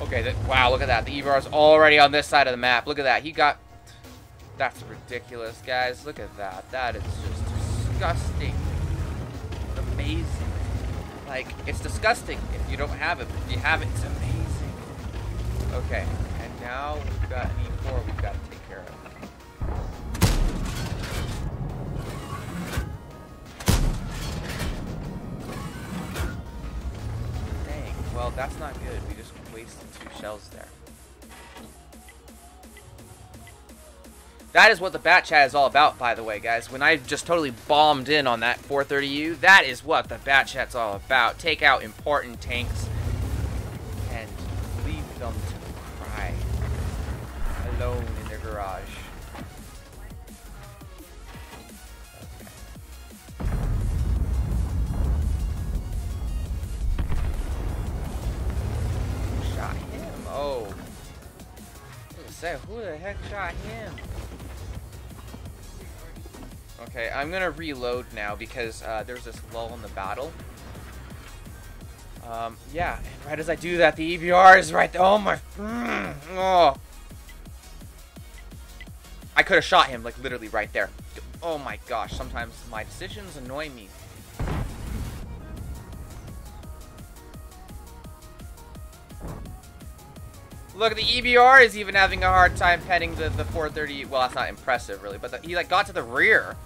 Okay, wow, look at that. The EBR is already on this side of the map. Look at that. He got... That's ridiculous, guys. Look at that. That is just disgusting. Amazing. Like, it's disgusting if you don't have it, but if you have it, it's amazing. Okay, and now we've got an E4 we've got to take care of. Dang, well, that's not good. We just wasted 2 shells there. That is what the Bat Chat is all about, by the way, guys. When I just totally bombed in on that 430U, that is what the Bat Chat's all about. Take out important tanks and leave them to cry alone in their garage. Okay. Shot him. Oh. I was gonna say, who the heck shot him? Okay, I'm gonna reload now because there's this lull in the battle. Yeah, and right as I do that, the EBR is right there. Oh my, oh. I could have shot him, like, literally right there. Oh my gosh, sometimes my decisions annoy me. Look, the EBR is even having a hard time petting the 430. Well, that's not impressive, really, but he like got to the rear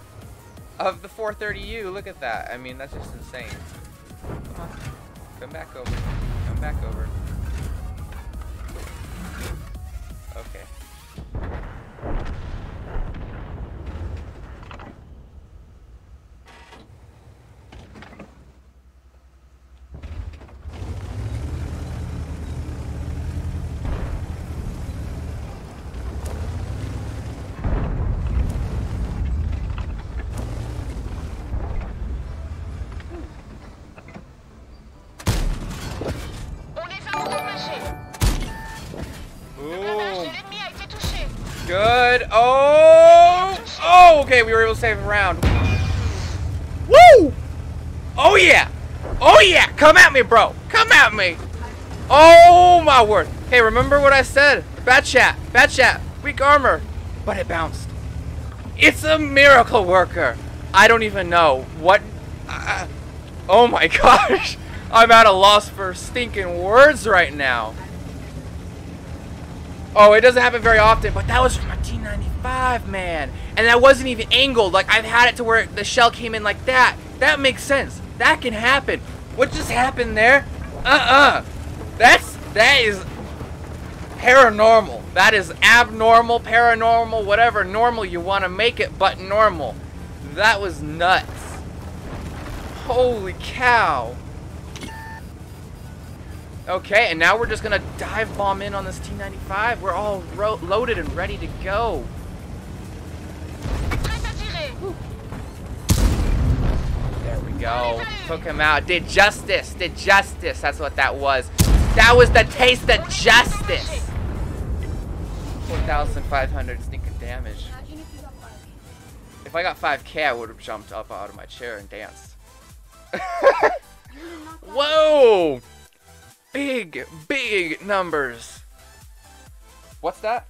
of the 430U. Look at that. I mean, that's just insane. Come on, come back over. Come back over. Okay. On les a endommagés. Boom. L'ennemi a été touché. Good. Oh. Oh. Okay, we were able to save a round. Woo! Oh yeah. Oh yeah. Come at me, bro. Come at me. Oh my word. Hey, remember what I said? Bad chat. Bad chat. Weak armor. But it bounced. It's a miracle worker. I don't even know what. Oh my gosh. I'm at a loss for stinking words right now. Oh, it doesn't happen very often, but that was from a T95, man. And that wasn't even angled. Like, I've had it to where the shell came in like that. That makes sense. That can happen. What just happened there? That is paranormal. That is abnormal, paranormal, whatever normal you want to make it, but normal. That was nuts. Holy cow. Okay, and now we're just gonna dive bomb in on this T95. We're all loaded and ready to go. Prêt à tirer. There we go. Took him out. Did justice. Did justice. That's what that was. That was the taste of justice. 4,500 stinking damage. If I got 5K, I would have jumped up out of my chair and danced. Whoa! Big, big numbers. What's that?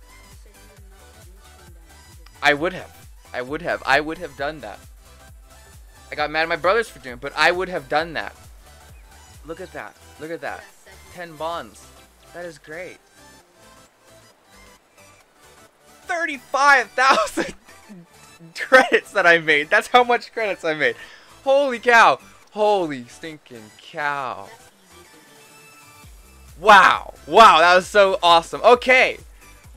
I would have. I would have done that. I got mad at my brothers for doing it, but I would have done that. Look at that. Look at that. 10 bonds. That is great. 35,000 credits that I made. That's how much credits I made. Holy cow. Holy stinking cow. Wow. Wow, that was so awesome. Okay.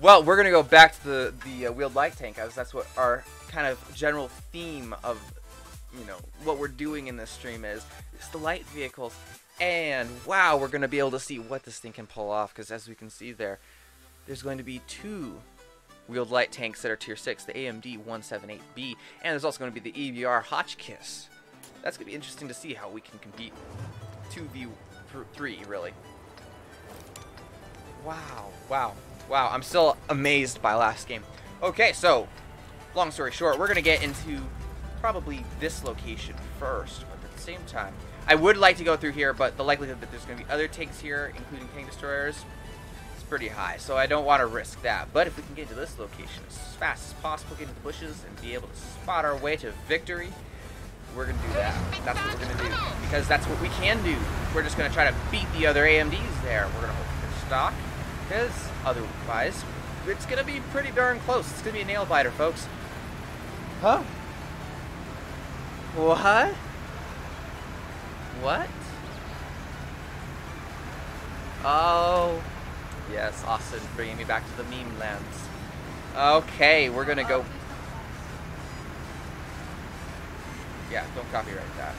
Well, we're going to go back to the wheeled light tank, as that's what our kind of general theme of, you know, what we're doing in this stream is. It's the light vehicles. And, wow, we're going to be able to see what this thing can pull off, because as we can see there, there's going to be 2 wheeled light tanks that are tier 6, the AMD 178B, and there's also going to be the EBR Hotchkiss. That's going to be interesting to see how we can compete 2v3, really. Wow, wow, wow. I'm still amazed by last game. Okay, so, long story short, we're going to get into probably this location first, but at the same time, I would like to go through here, but the likelihood that there's going to be other tanks here, including tank destroyers, is pretty high, so I don't want to risk that. But if we can get to this location as fast as possible, get into the bushes, and be able to spot our way to victory, we're going to do that. That's what we're going to do, because that's what we can do. We're just going to try to beat the other AMDs there. We're going to hope for stock, because otherwise, it's going to be pretty darn close. It's going to be a nail biter, folks. Huh? What? What? Oh, yes, Austin bringing me back to the meme lands. Okay, we're gonna go. Yeah, don't copyright that.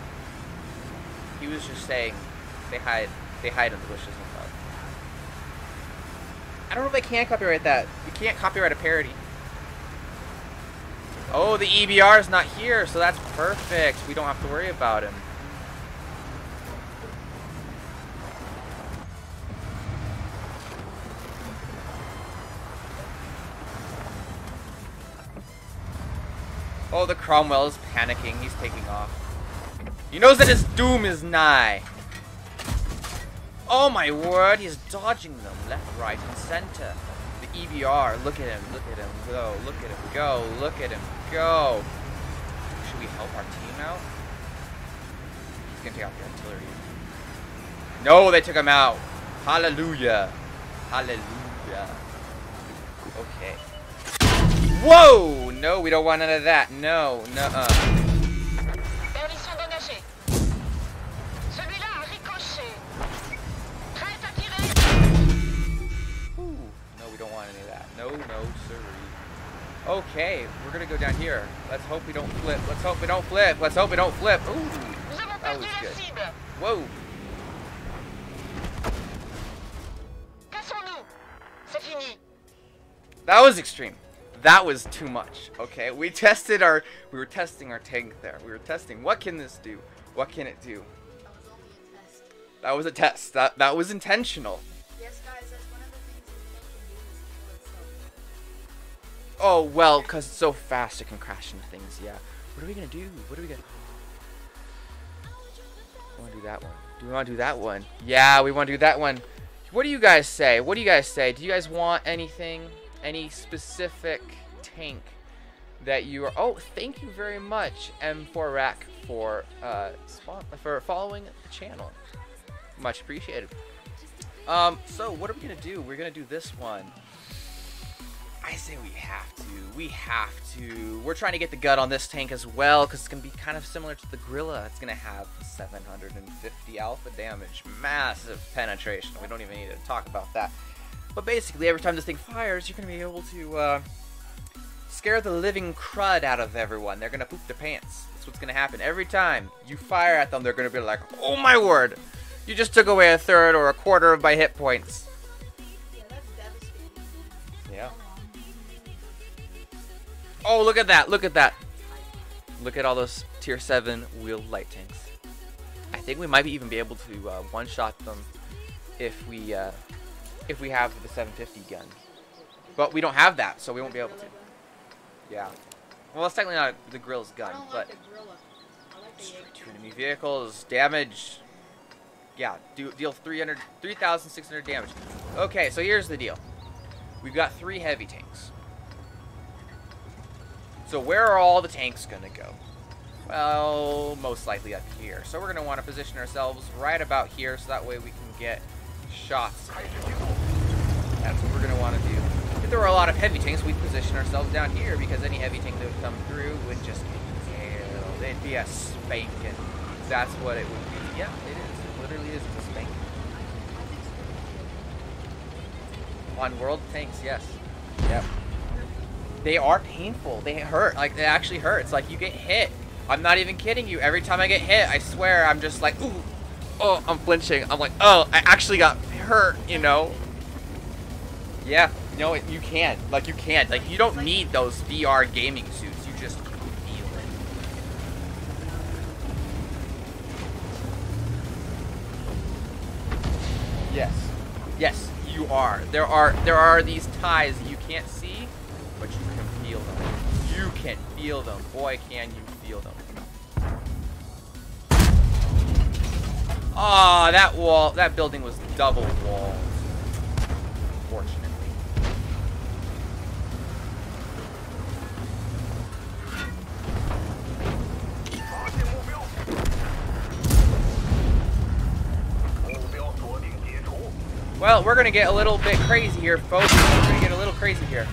He was just saying they hide in the bushes and stuff. I don't know if I can copyright that. You can't copyright a parody. Oh, the EBR is not here, so that's perfect. We don't have to worry about him. Oh, the Cromwell is panicking. He's taking off. He knows that his doom is nigh. Oh my word, he's dodging them left, right, and center. The EBR, look at him go, look at him go, look at him go. Should we help our team out? He's gonna take out the artillery. No, they took him out. Hallelujah. Hallelujah. Yeah. Okay. Whoa! No, we don't want none of that. No, no. Permission d'engager. Celui-là a ricoché. Prêt à tirer. Ooh. No, we don't want any of that. No, no, sir. Okay, we're gonna go down here. Let's hope we don't flip. Let's hope we don't flip. Let's hope we don't flip. Ooh. Nous avons That perdu was la good. cible. Whoa. Cassons-nous. C'est fini. That was extreme. That was too much. Okay, we were testing our tank there. We were testing, what can this do? What can it do? That was a test. That was intentional. Yes, guys, that's one of the things that the tank can do is kill itself. Oh, well, because it's so fast it can crash into things, yeah. What are we gonna do? What are we gonna... I want to do that one. Do we want to do that one? Yeah, we want to do that one. What do you guys say? What do you guys say? Do you guys want anything? Any specific tank that you are... Oh, thank you very much, M4Rack, for following the channel. Much appreciated. So what are we gonna do? We're gonna do this one. I say we have to. We have to. We're trying to get the gut on this tank as well, because it's gonna be kind of similar to the Gorilla. It's gonna have 750 alpha damage, massive penetration. We don't even need to talk about that. But basically, every time this thing fires, you're gonna be able to scare the living crud out of everyone. They're gonna poop their pants. That's what's gonna happen. Every time you fire at them, they're gonna be like, "Oh my word! You just took away a third or a quarter of my hit points." Yeah, that's devastating. Yeah. Oh, look at that! Look at that! Look at all those tier 7 wheeled light tanks. I think we might even be able to one-shot them if we have the 750 gun. But we don't have that, so we won't be able to. Yeah. Well, it's technically not the Gorilla's gun, I don't but like the Gorilla. I like the Jaeger. two enemy vehicles, damage. Yeah, deal 3,600 damage. Okay, so here's the deal. We've got 3 heavy tanks. So where are all the tanks gonna go? Well, most likely up here. So we're gonna want to position ourselves right about here, so that way we can get shots. That's what we're gonna want to do. If there were a lot of heavy tanks, we'd position ourselves down here, because any heavy tank that would come through would just get killed. It'd be a spanking. That's what it would be. Yeah, it is. It literally is a spanking. On world tanks, yes. Yep. They are painful. They hurt. Like, they actually hurt. It's like you get hit. I'm not even kidding you. Every time I get hit, I swear I'm just like, ooh, oh, I'm flinching. I'm like, oh, I actually got hurt, you know? Yeah, no, you can. Like, you can. Like, you don't need those VR gaming suits. You just feel it. Yes. Yes, you are. There are these ties that you can't see, but you can feel them. You can feel them. Boy, can you feel them. Ah, that building was double walled. Fortunately. Well, we're gonna get a little bit crazy here, folks. We're gonna get a little crazy here.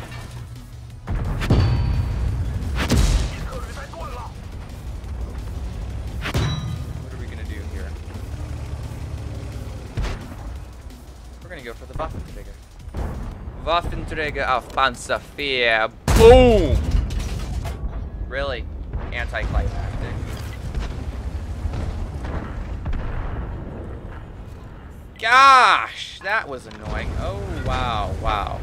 What are we gonna do here? We're gonna go for the Waffenträger. Waffenträger auf Panzer IV. Boom! Really? Anticlimactic. Gosh, that was annoying. Oh, wow, wow.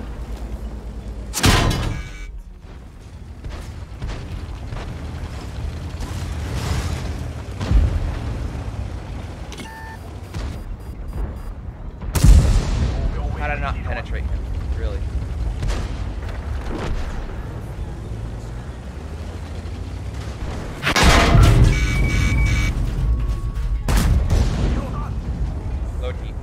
How did I not penetrate him? Really? Load heat.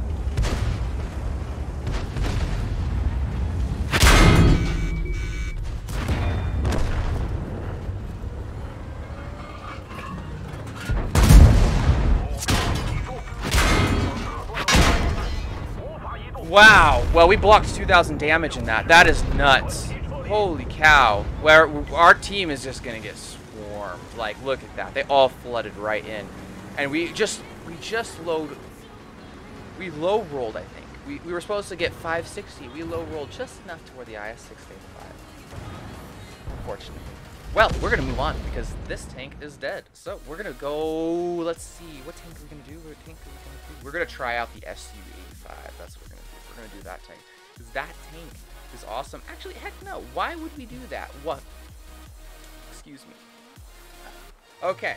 Wow. Well, we blocked 2,000 damage in that. That is nuts. Holy cow. Where our team is just gonna get swarmed. Like, look at that. They all flooded right in, and we low rolled. I think we were supposed to get 560. We low rolled just enough to where the IS-6 stayed alive. Unfortunately. Well, we're gonna move on because this tank is dead. So we're gonna go. Let's see. What tank are we gonna do? We're gonna try out the SU-85. That's what we're gonna do. We're gonna do that tank because that tank is awesome. Actually, heck no. Why would we do that? What? Excuse me. Okay.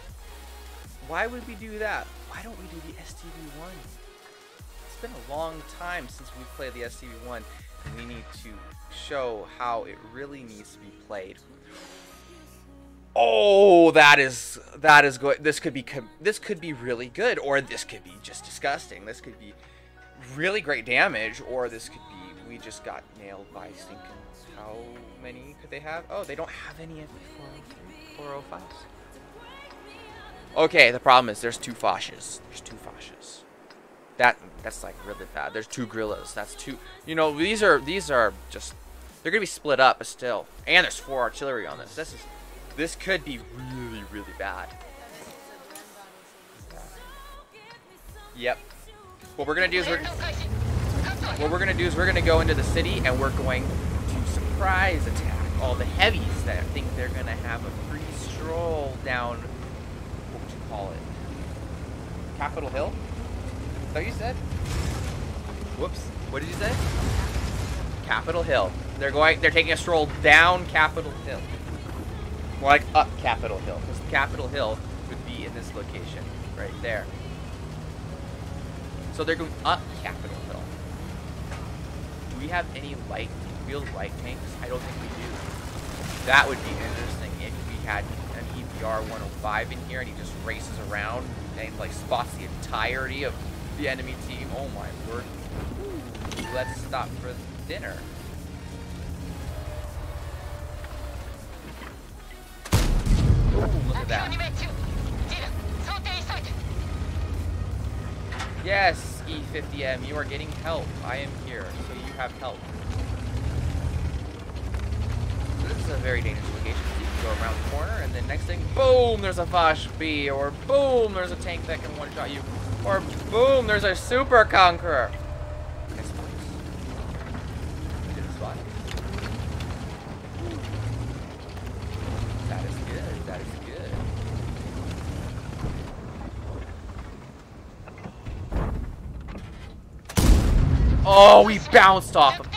Why would we do that? Why don't we do the STV-1? It's been a long time since we played the STV-1, and we need to show how it really needs to be played. Oh, that is good. This could be really good, or this could be just disgusting. This could be really great damage, or this could be we just got nailed by stinking. How many could they have? Oh, they don't have any MP403, 405s. Okay, the problem is there's 2 Foshes. There's 2 Foshes. That's like really bad. There's 2 Grillas. That's 2. You know, these are just they're gonna be split up, but still. And there's 4 artillery on this. This could be really, really bad. Yep. What we're gonna do is we're gonna go into the city and we're going to surprise attack all the heavies that think they're gonna have a free stroll down. What would you call it? Capitol Hill? Is that what you said? Whoops. What did you say? Capitol Hill. They're taking a stroll down Capitol Hill. More like up Capitol Hill, because Capitol Hill would be in this location, right there. So they're going up Capitol Hill. Do we have any wheeled light tanks? I don't think we do. That would be interesting if we had an EPR 105 in here and he just races around and like spots the entirety of the enemy team. Oh my word. Ooh, let's stop for dinner. Look at that. Yes, E50M, you are getting help. I am here, so you have help. This is a very dangerous location. You can go around the corner, and then next thing, boom, there's a Foch B, or boom, there's a tank that can one-shot you, or boom, there's a Super Conqueror. Nice place. Good spot. That is good. That is good. Oh, we bounced off of.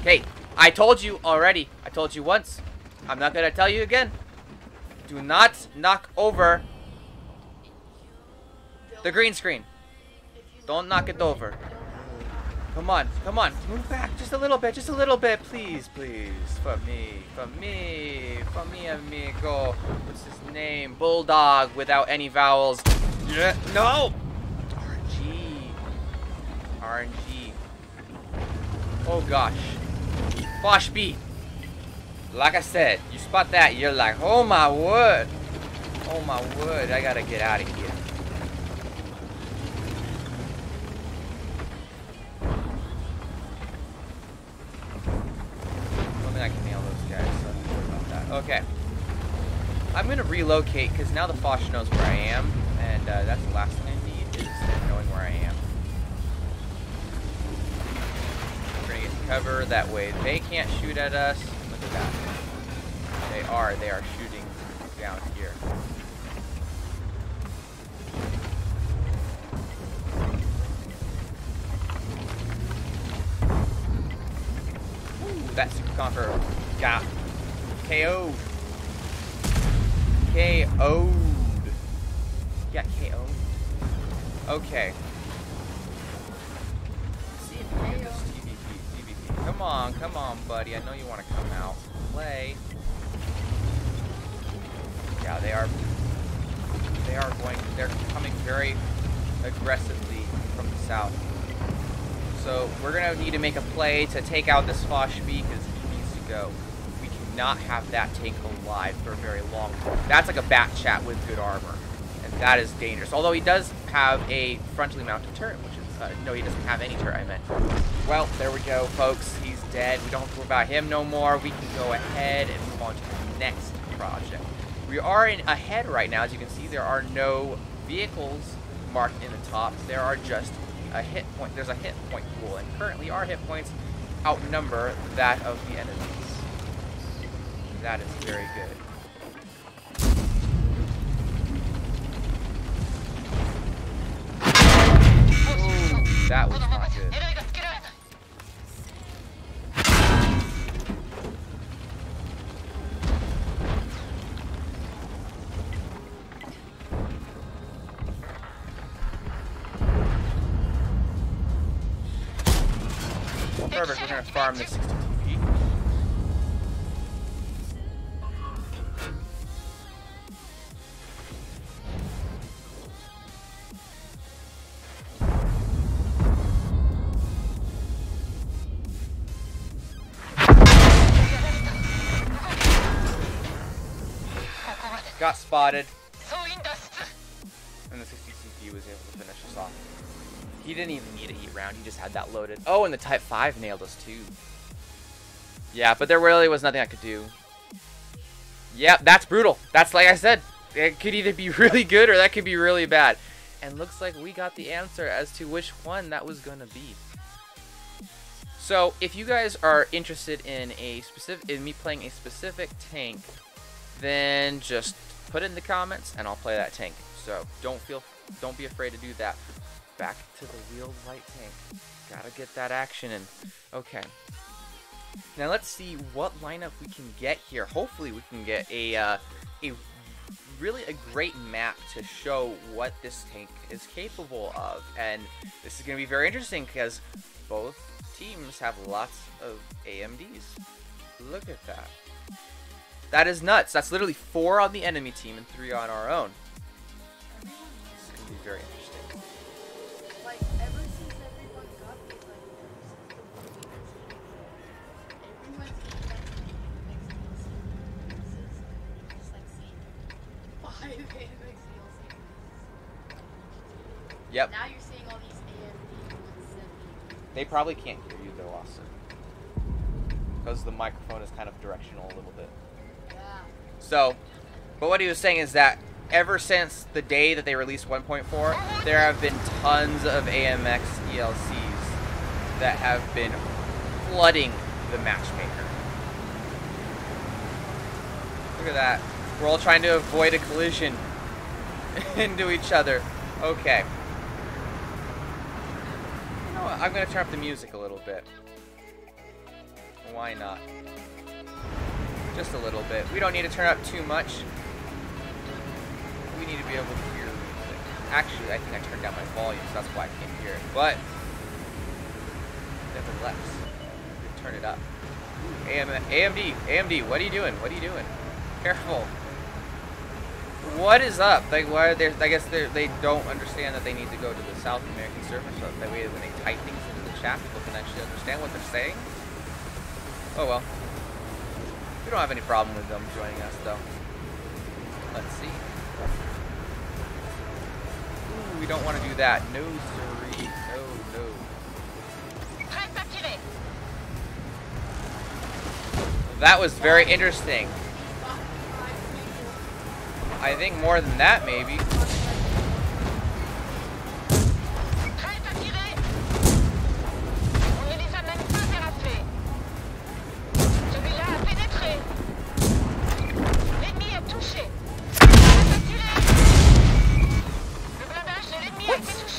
Hey, I told you already. I told you once. I'm not gonna tell you again. Do not knock over the green screen. Don't knock it over. Come on, come on. Move back just a little bit, please, please. For me, amigo. What's his name? Bulldog without any vowels. Yeah, no! RNG. Oh gosh. Foch B. Like I said, you spot that, you're like, oh my word. Oh my word, I gotta get out of here. I don't think I can nail those guys, so don't worry about that. Okay. I'm gonna relocate because now the Foch knows where I am, and that's the last thing I need is knowing where I am. We're gonna get to cover that way. They can't shoot at us. Look at that. They are shooting down here. Ooh, that Super Conqueror got KO'd. KO'd. Yeah, KO'd. Okay. Let's see if we can get this TVP. Come on, buddy. I know you want to come out and play. Yeah, they're coming very aggressively from the south. So we're gonna need to make a play to take out this Foch B because he needs to go. We cannot have that tank alive for very long. That's like a bat chat with good armor, and That is dangerous. Although he does have a frontally mounted turret, which is no, he doesn't have any turret. I meant. Well, there we go, folks. He's dead. We don't have to worry about him no more. We can go ahead and move on to the next project. We are ahead right now. As you can see, there are no vehicles marked in the top. There are just a hit point. There's a hit point pool, and currently our hit points outnumber that of the enemies. That is very good. Ooh, that was not good. Perfect, we're gonna farm this 60 TP. Got spotted. And the 60 TP was able to finish us off. He didn't even need a heat round, he just had that loaded. Oh, and the Type 5 nailed us too. Yeah, but there really was nothing I could do. Yep, that's brutal. That's like I said. It could either be really good or that could be really bad. And looks like we got the answer as to which one that was gonna be. So, if you guys are interested in me playing a specific tank, then just put it in the comments and I'll play that tank. So don't be afraid to do that. Back to the wheeled light tank. Gotta get that action in. Okay. Now let's see what lineup we can get here. Hopefully we can get a really great map to show what this tank is capable of. And this is gonna be very interesting because both teams have lots of AMDs. Look at that. That is nuts. That's literally 4 on the enemy team and 3 on our own. This is gonna be very interesting. Like, ever since everyone got these, like, everyone's just like seeing 5 AMX DLC. Yep. Now you're seeing all these AMD 170. They probably can't hear you though, Austin. Because the microphone is kind of directional a little bit. Yeah. So, but what he was saying is that ever since the day that they released 1.4, there have been tons of AMX DLCs that have been flooding the matchmaker. Look at that. We're all trying to avoid a collision into each other. Okay. You know what? I'm going to turn up the music a little bit. Why not? Just a little bit. We don't need to turn up too much. We need to be able to hear music. Actually, I think I turned down my volume, so that's why I can't hear it. But, nevertheless, we turn it up. AMD, what are you doing? What are you doing? Careful. What is up? Like, why are they? I guess they don't understand that they need to go to the South American server, so that way when they type things into the chat, people can actually understand what they're saying. Oh well. We don't have any problem with them joining us, though. Let's see. Ooh, we don't want to do that. No, siree. No. That was very interesting. I think more than that, maybe.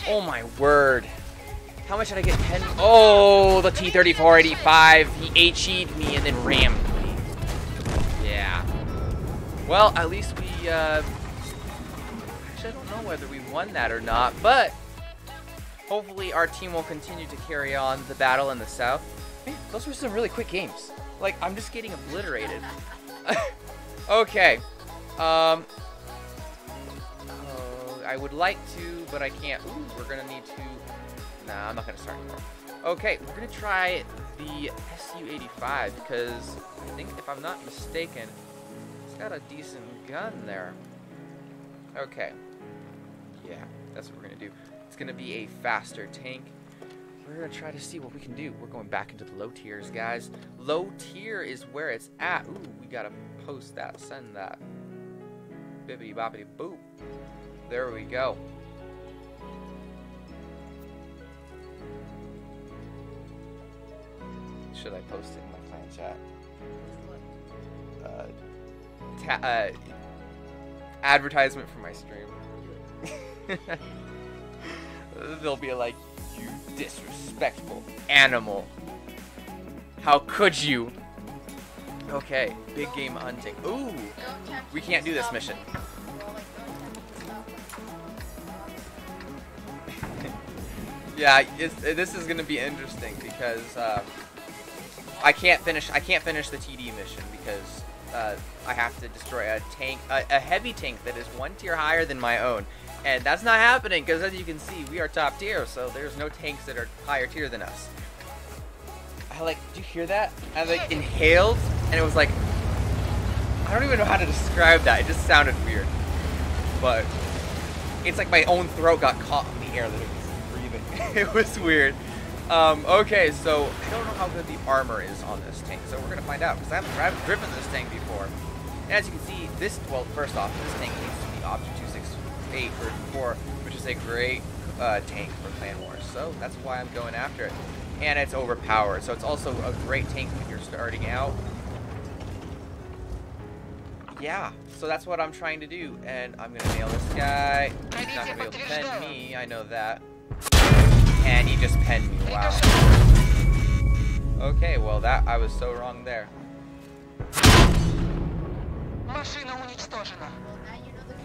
Oh my word. How much did I get? 10? Oh, the T-3485. He HE'd me and then rammed me. Yeah. Well, at least we, actually, I don't know whether we won that or not, but hopefully our team will continue to carry on the battle in the South. Man, those were some really quick games. Like, I'm just getting obliterated. Okay. I would like to, but I can't. Ooh, we're gonna need to. Nah, I'm not gonna start anymore. Okay, we're gonna try the SU-85 because I think, if I'm not mistaken, it's got a decent gun there. Okay. Yeah, that's what we're gonna do. It's gonna be a faster tank. We're gonna try to see what we can do. We're going back into the low tiers, guys. Low tier is where it's at. Ooh, we gotta post that, send that. Bibbidi boppity boop. There we go. Should I post it in my clan chat? Advertisement for my stream. They'll be like, you disrespectful animal. How could you? Okay, big game hunting. Ooh, we can't do this mission. Yeah, this is gonna be interesting because I can't finish the TD mission because I have to destroy a tank, a heavy tank that is 1 tier higher than my own, and that's not happening because as you can see, we are top tier, so there's no tanks that are higher tier than us. Did you hear that? I inhaled, and it was like, I don't even know how to describe that. It just sounded weird, but it's like my own throat got caught in the air that it was breathing. It was weird. Okay, so I don't know how good the armor is on this tank, so we're gonna find out because I haven't driven this tank before. And as you can see, first off, this tank needs to be Option 268 version 4, which is a great tank for Clan Wars. So that's why I'm going after it. And it's overpowered, so it's also a great tank when you're starting out. Yeah, so that's what I'm trying to do, and I'm gonna nail this guy. He's not gonna be able to pen me, I know that. And he just penned me, wow. Okay, well I was so wrong there.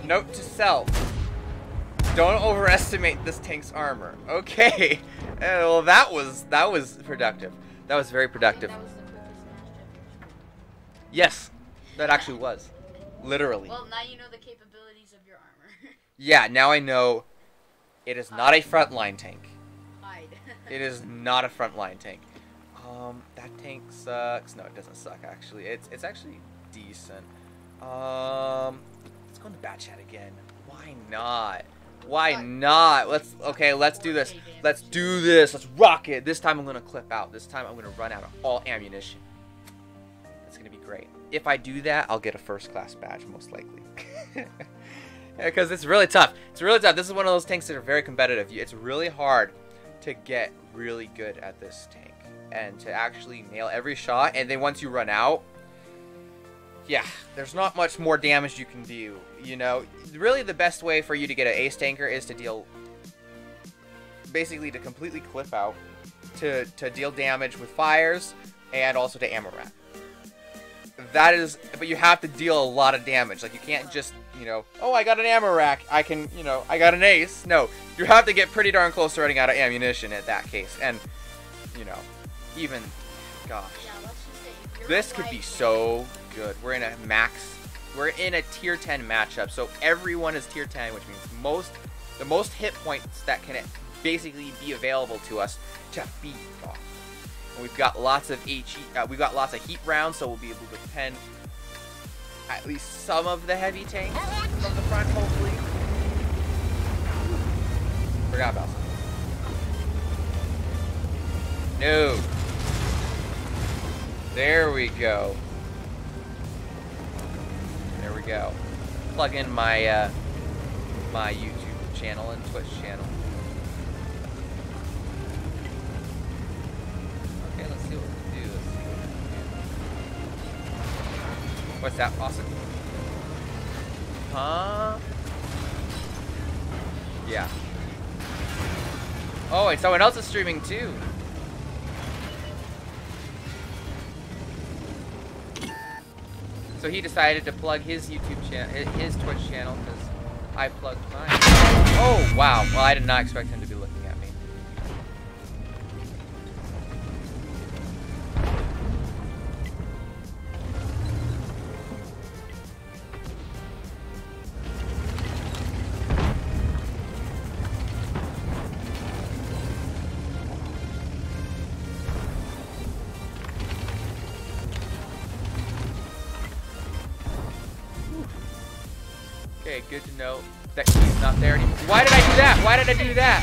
Note to self. Don't overestimate this tank's armor. Okay. Well, that was productive. That was very productive. That was the quickest match ever. Yes, that actually was. Literally. Well, now you know the capabilities of your armor. Yeah, now I know it is not a frontline tank. Hide. It is not a frontline tank. That tank sucks. No, it doesn't suck actually. It's actually decent. Let's go into bat chat again. Why not? Why not? Let's do this. Let's do this. Let's rock it. This time I'm gonna clip out. This time I'm gonna run out of all ammunition. That's gonna be great. If I do that, I'll get a first class badge most likely. Because it's really tough. It's really tough. This is one of those tanks that are very competitive. It's really hard to get really good at this tank and to actually nail every shot. And then once you run out, yeah, there's not much more damage you can do. You know, really the best way for you to get an ace tanker is to deal, basically to completely clip out, to deal damage with fires, and also to ammo rack. That is, but you have to deal a lot of damage. Like, you can't just, you know, oh, I got an ammo rack, I can, you know, I got an ace. No, you have to get pretty darn close to running out of ammunition in that case. And, you know, even, gosh, Yeah, let's just say if you're this could be right so good. We're in a tier 10 matchup, so everyone is tier 10, which means the most hit points that can basically be available to us to beat off. And we've got lots of heat rounds, so we'll be able to pen at least some of the heavy tanks from the front, hopefully. Forgot about something. No. There we go. There we go. Plug in my my YouTube channel and Twitch channel. Okay, let's see what we can do. What's that, Austin? Huh? Yeah. Oh, and someone else is streaming too. So he decided to plug his YouTube channel, his Twitch channel, because I plugged mine. Oh, wow. Well, I did not expect him to be looking at me. Okay, good to know. That key's not there anymore. Why did I do that? Why did I do that?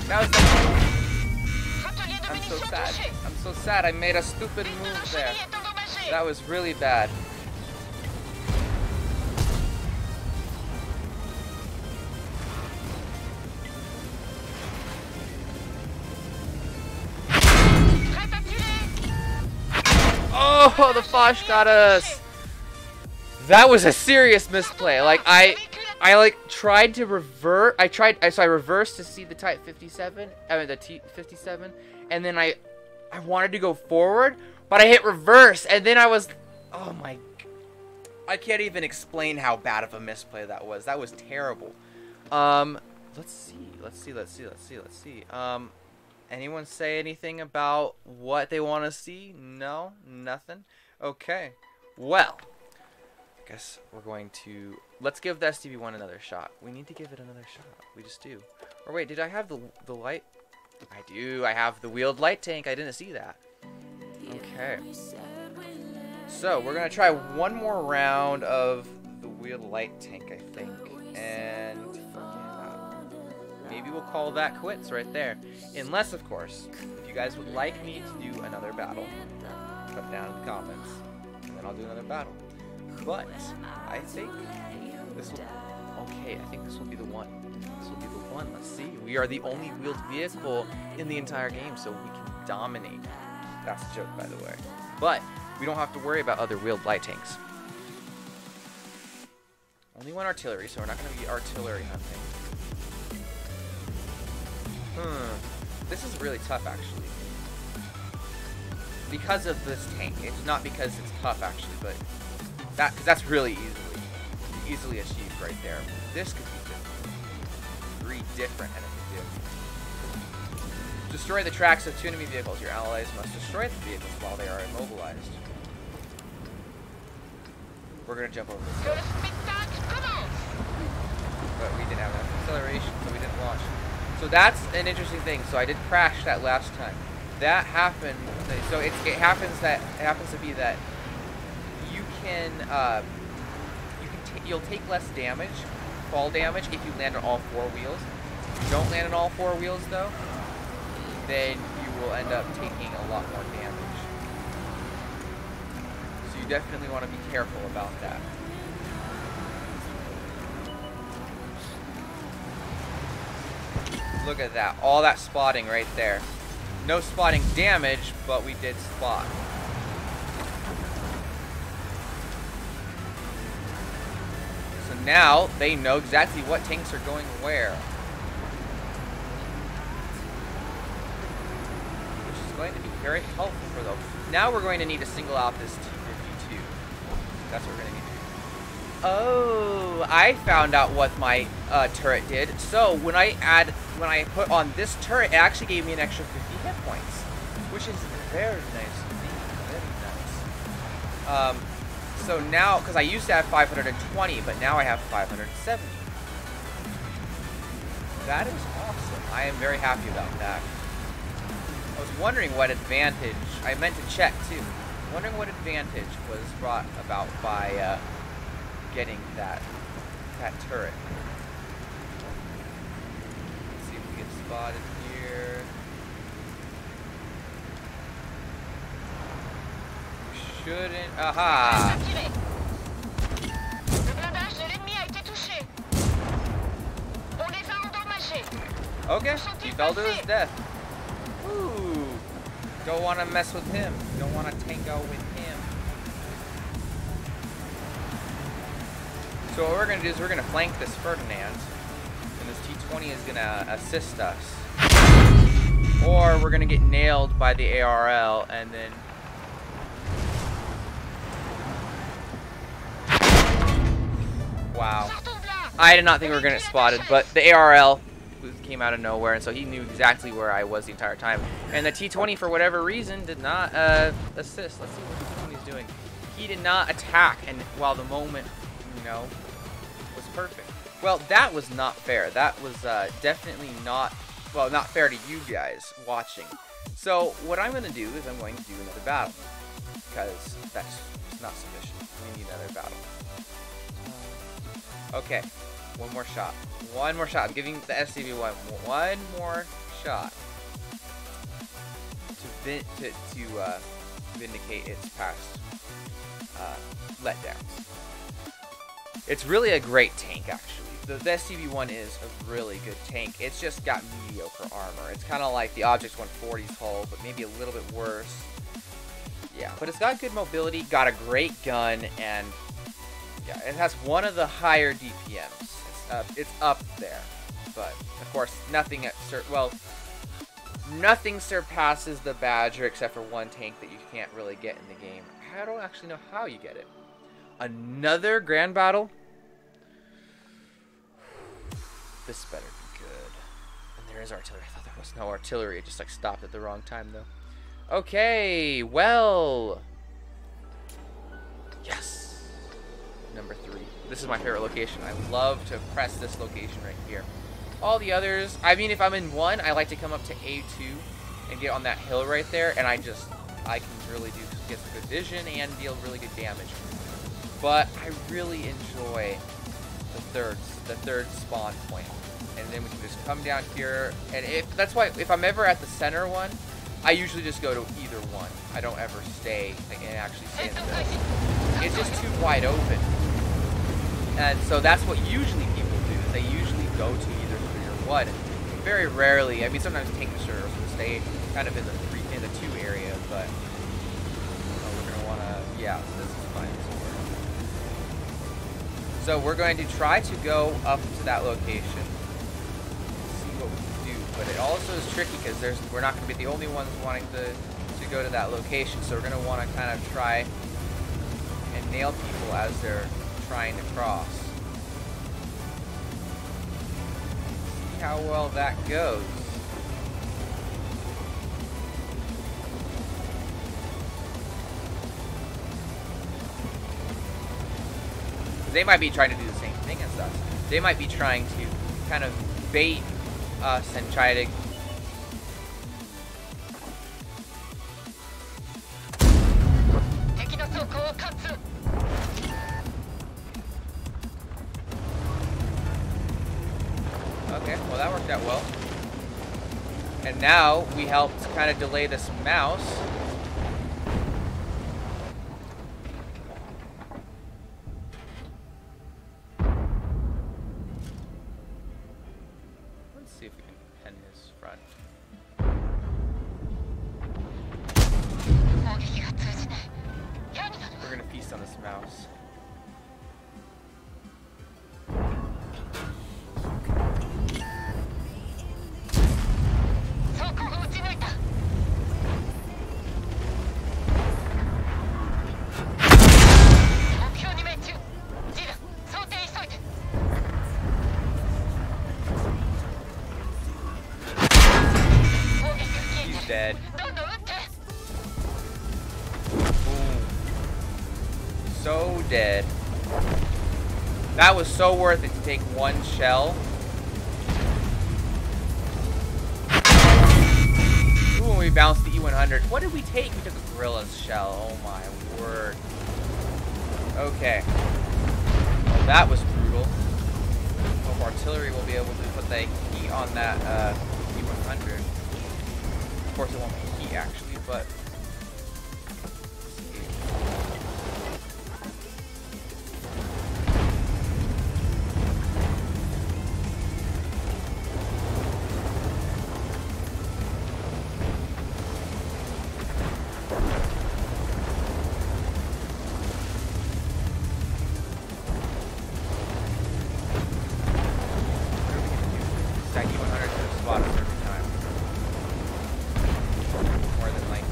That was the... Rotelier de I'm so munitions sad. touché. I'm so sad. I made a stupid move there. L'artillerie est endommagée. That was really bad. Prête à tirer. Oh, the Foch got us. That was a serious misplay. Like I like tried to revert. So I reversed to see the Type 57. I mean the T-57, and then I wanted to go forward, but I hit reverse, and then I was, oh my, I can't even explain how bad of a misplay that was. That was terrible. Let's see. Anyone say anything about what they want to see? No, nothing. Okay. Well, I guess we're going to, let's give the STB-1 another shot. We need to give it another shot. We just do. Or wait, did I have the light? I do. I have the wheeled light tank. I didn't see that. Okay. So we're gonna try one more round of the wheeled light tank, I think, and maybe we'll call that quits right there. Unless, of course, if you guys would like me to do another battle, put it down in the comments, and then I'll do another battle. But I think this will. Okay, I think this will be the one. This will be the one. Let's see. We are the only wheeled vehicle in the entire game, so we can dominate. That's a joke, by the way. But we don't have to worry about other wheeled light tanks. Only one artillery, so we're not going to be artillery hunting. This is really tough, actually. Because of this tank. It's not because it's tough, actually, but because that's really easily achieved right there. This could be different. 3 different enemy vehicles. Destroy the tracks of 2 enemy vehicles. Your allies must destroy the vehicles while they are immobilized. We're gonna jump over this Que hill. le spectacle commence. But we didn't have enough acceleration, so we didn't launch. So that's an interesting thing. So I did crash that last time. That happened. So it happens to be that you can you'll take less damage, fall damage, if you land on all 4 wheels. If you don't land on all 4 wheels though, then you will end up taking a lot more damage. So you definitely want to be careful about that. Look at that. All that spotting right there. No spotting damage, but we did spot. So now they know exactly what tanks are going where. Which is going to be very helpful for them. Now we're going to need to single out this T-52. That's what we're going to need to do. Oh, I found out what my turret did. So when I put on this turret, it actually gave me an extra 50 hit points, which is very nice indeed. Very nice. So now, because I used to have 520, but now I have 570. That is awesome. I am very happy about that. I was wondering what advantage, I meant to check too, wondering what advantage was brought about by getting that turret. Let's see if we get spotted here. We shouldn't. Aha! Le blindage de l'ennemi a été touché. On les a endommagés. Okay, he fell to his death. Ooh. Don't want to mess with him. Don't want to tango with him. So what we're going to do is we're going to flank this Ferdinand. And this T-20 is going to assist us. Or we're going to get nailed by the ARL and then... Wow. I did not think we were going to get spotted, but the ARL came out of nowhere, and so he knew exactly where I was the entire time. And the T-20, for whatever reason, did not assist. Let's see what the T-20 is doing. He did not attack, and while the moment, you know, was perfect. Well, that was not fair. That was definitely not, well, not fair to you guys watching. So what I'm going to do is I'm going to do another battle, because that's not sufficient. We need another battle. Okay. One more shot. One more shot. I'm giving the SCV-1 one more shot to vindicate its past letdowns. It's really a great tank, actually. The SCV-1 is a really good tank. It's just got mediocre armor. It's kind of like the Object 140's hull, but maybe a little bit worse. Yeah, but it's got good mobility, got a great gun, and yeah, it has one of the higher DPMs. It's up there, but of course, nothing surpasses the Badger except for one tank that you can't really get in the game. I don't actually know how you get it. Another Grand Battle? This better be good. And there is artillery. I thought there was no artillery. It just like stopped at the wrong time though. Okay, well. Yes. Number 3. This is my favorite location. I love to press this location right here. All the others, I mean, if I'm in one, I like to come up to A2 and get on that hill right there, and I can really get some good vision and deal really good damage. But I really enjoy the third spawn point, and then we can just come down here. And that's why if I'm ever at the center one, I usually just go to either one. I don't ever stay and actually stay in the middle. It's just too wide open. And so that's what usually people do. Is they usually go to either 3 or 1. Very rarely. I mean, sometimes tank destroyers will stay kind of in the 2 area, but we're gonna want to. Yeah, this is fine. So we're going to try to go up to that location. See what we can do. But it also is tricky because we're not going to be the only ones wanting to go to that location. So we're going to want to kind of try and nail people as they're trying to cross. See how well that goes. They might be trying to do the same thing as us. They might be trying to kind of bait us and try to... Okay, well that worked out well. And now we helped kind of delay this mouse. See if we can pen his front. We're gonna feast on this mouse. Dead. Boom. So dead. That was so worth it to take one shell. Ooh, when we bounced the E100. What did we take? We took a Gorilla's shell. Oh my word. Okay. Well, that was brutal. Hope artillery will be able to put the heat on that E100. Of course, it won't be heat actually, but that E100 to spot us every time. More than likely.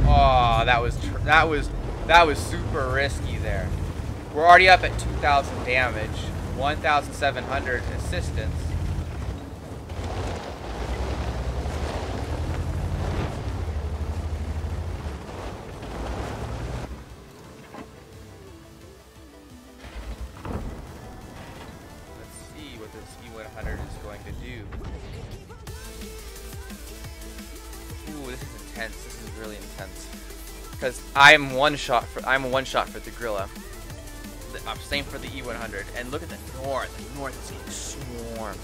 Oh, that was super risky there. We're already up at 2,000 damage, 1,700 assistance. intense. This is really intense. Because I'm a one shot for the Grilla. Same for the E100. And look at the north. The north is getting swarmed.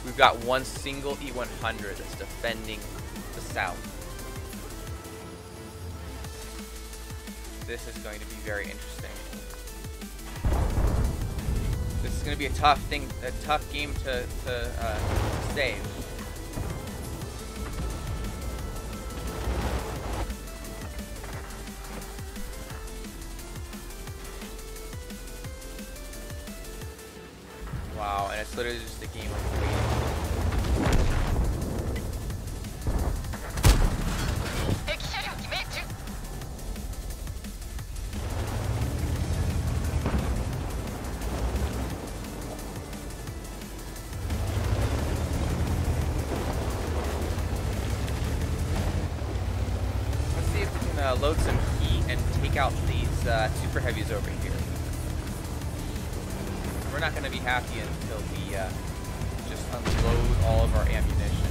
We've got one single E100 that's defending the south. This is going to be very interesting. This is going to be a tough game to save. Wow, and it's literally just a game of waiting. Let's see if we can load some heat and take out these super heavies over here. We're not going to be happy until we just unload all of our ammunition.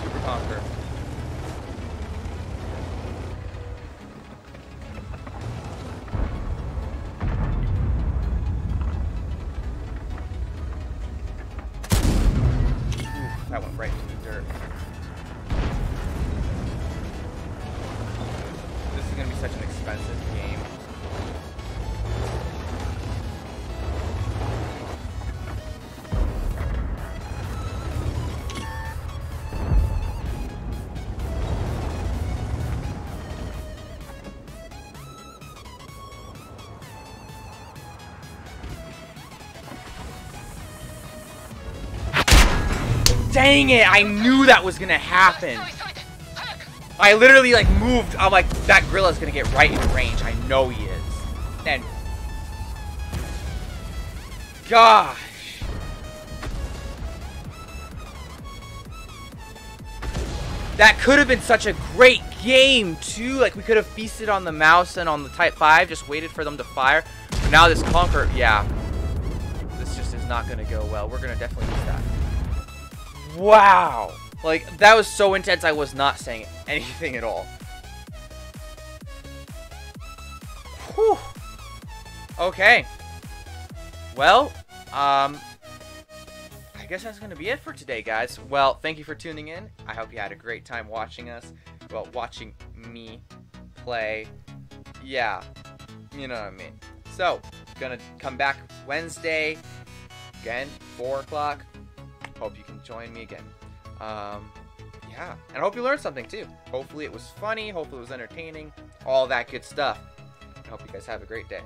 Super Conquer. That went right into the dirt. This is going to be such an expensive game. Dang it! I knew that was gonna happen. I literally like moved. I'm like, that Grilla's gonna get right in range. I know he is. And gosh, that could have been such a great game too. Like we could have feasted on the mouse and on the Type 5, just waited for them to fire. But now this Conquer, yeah, this just is not gonna go well. We're gonna definitely lose that. Wow! Like, that was so intense, I was not saying anything at all. Whew. Okay. Well, I guess that's going to be it for today, guys. Well, thank you for tuning in. I hope you had a great time watching us. Well, watching me play. Yeah. You know what I mean. So, gonna come back Wednesday. Again, 4 o'clock. Hope you can join me again. Yeah, and I hope you learned something too. Hopefully it was funny, hopefully it was entertaining, all that good stuff. I hope you guys have a great day.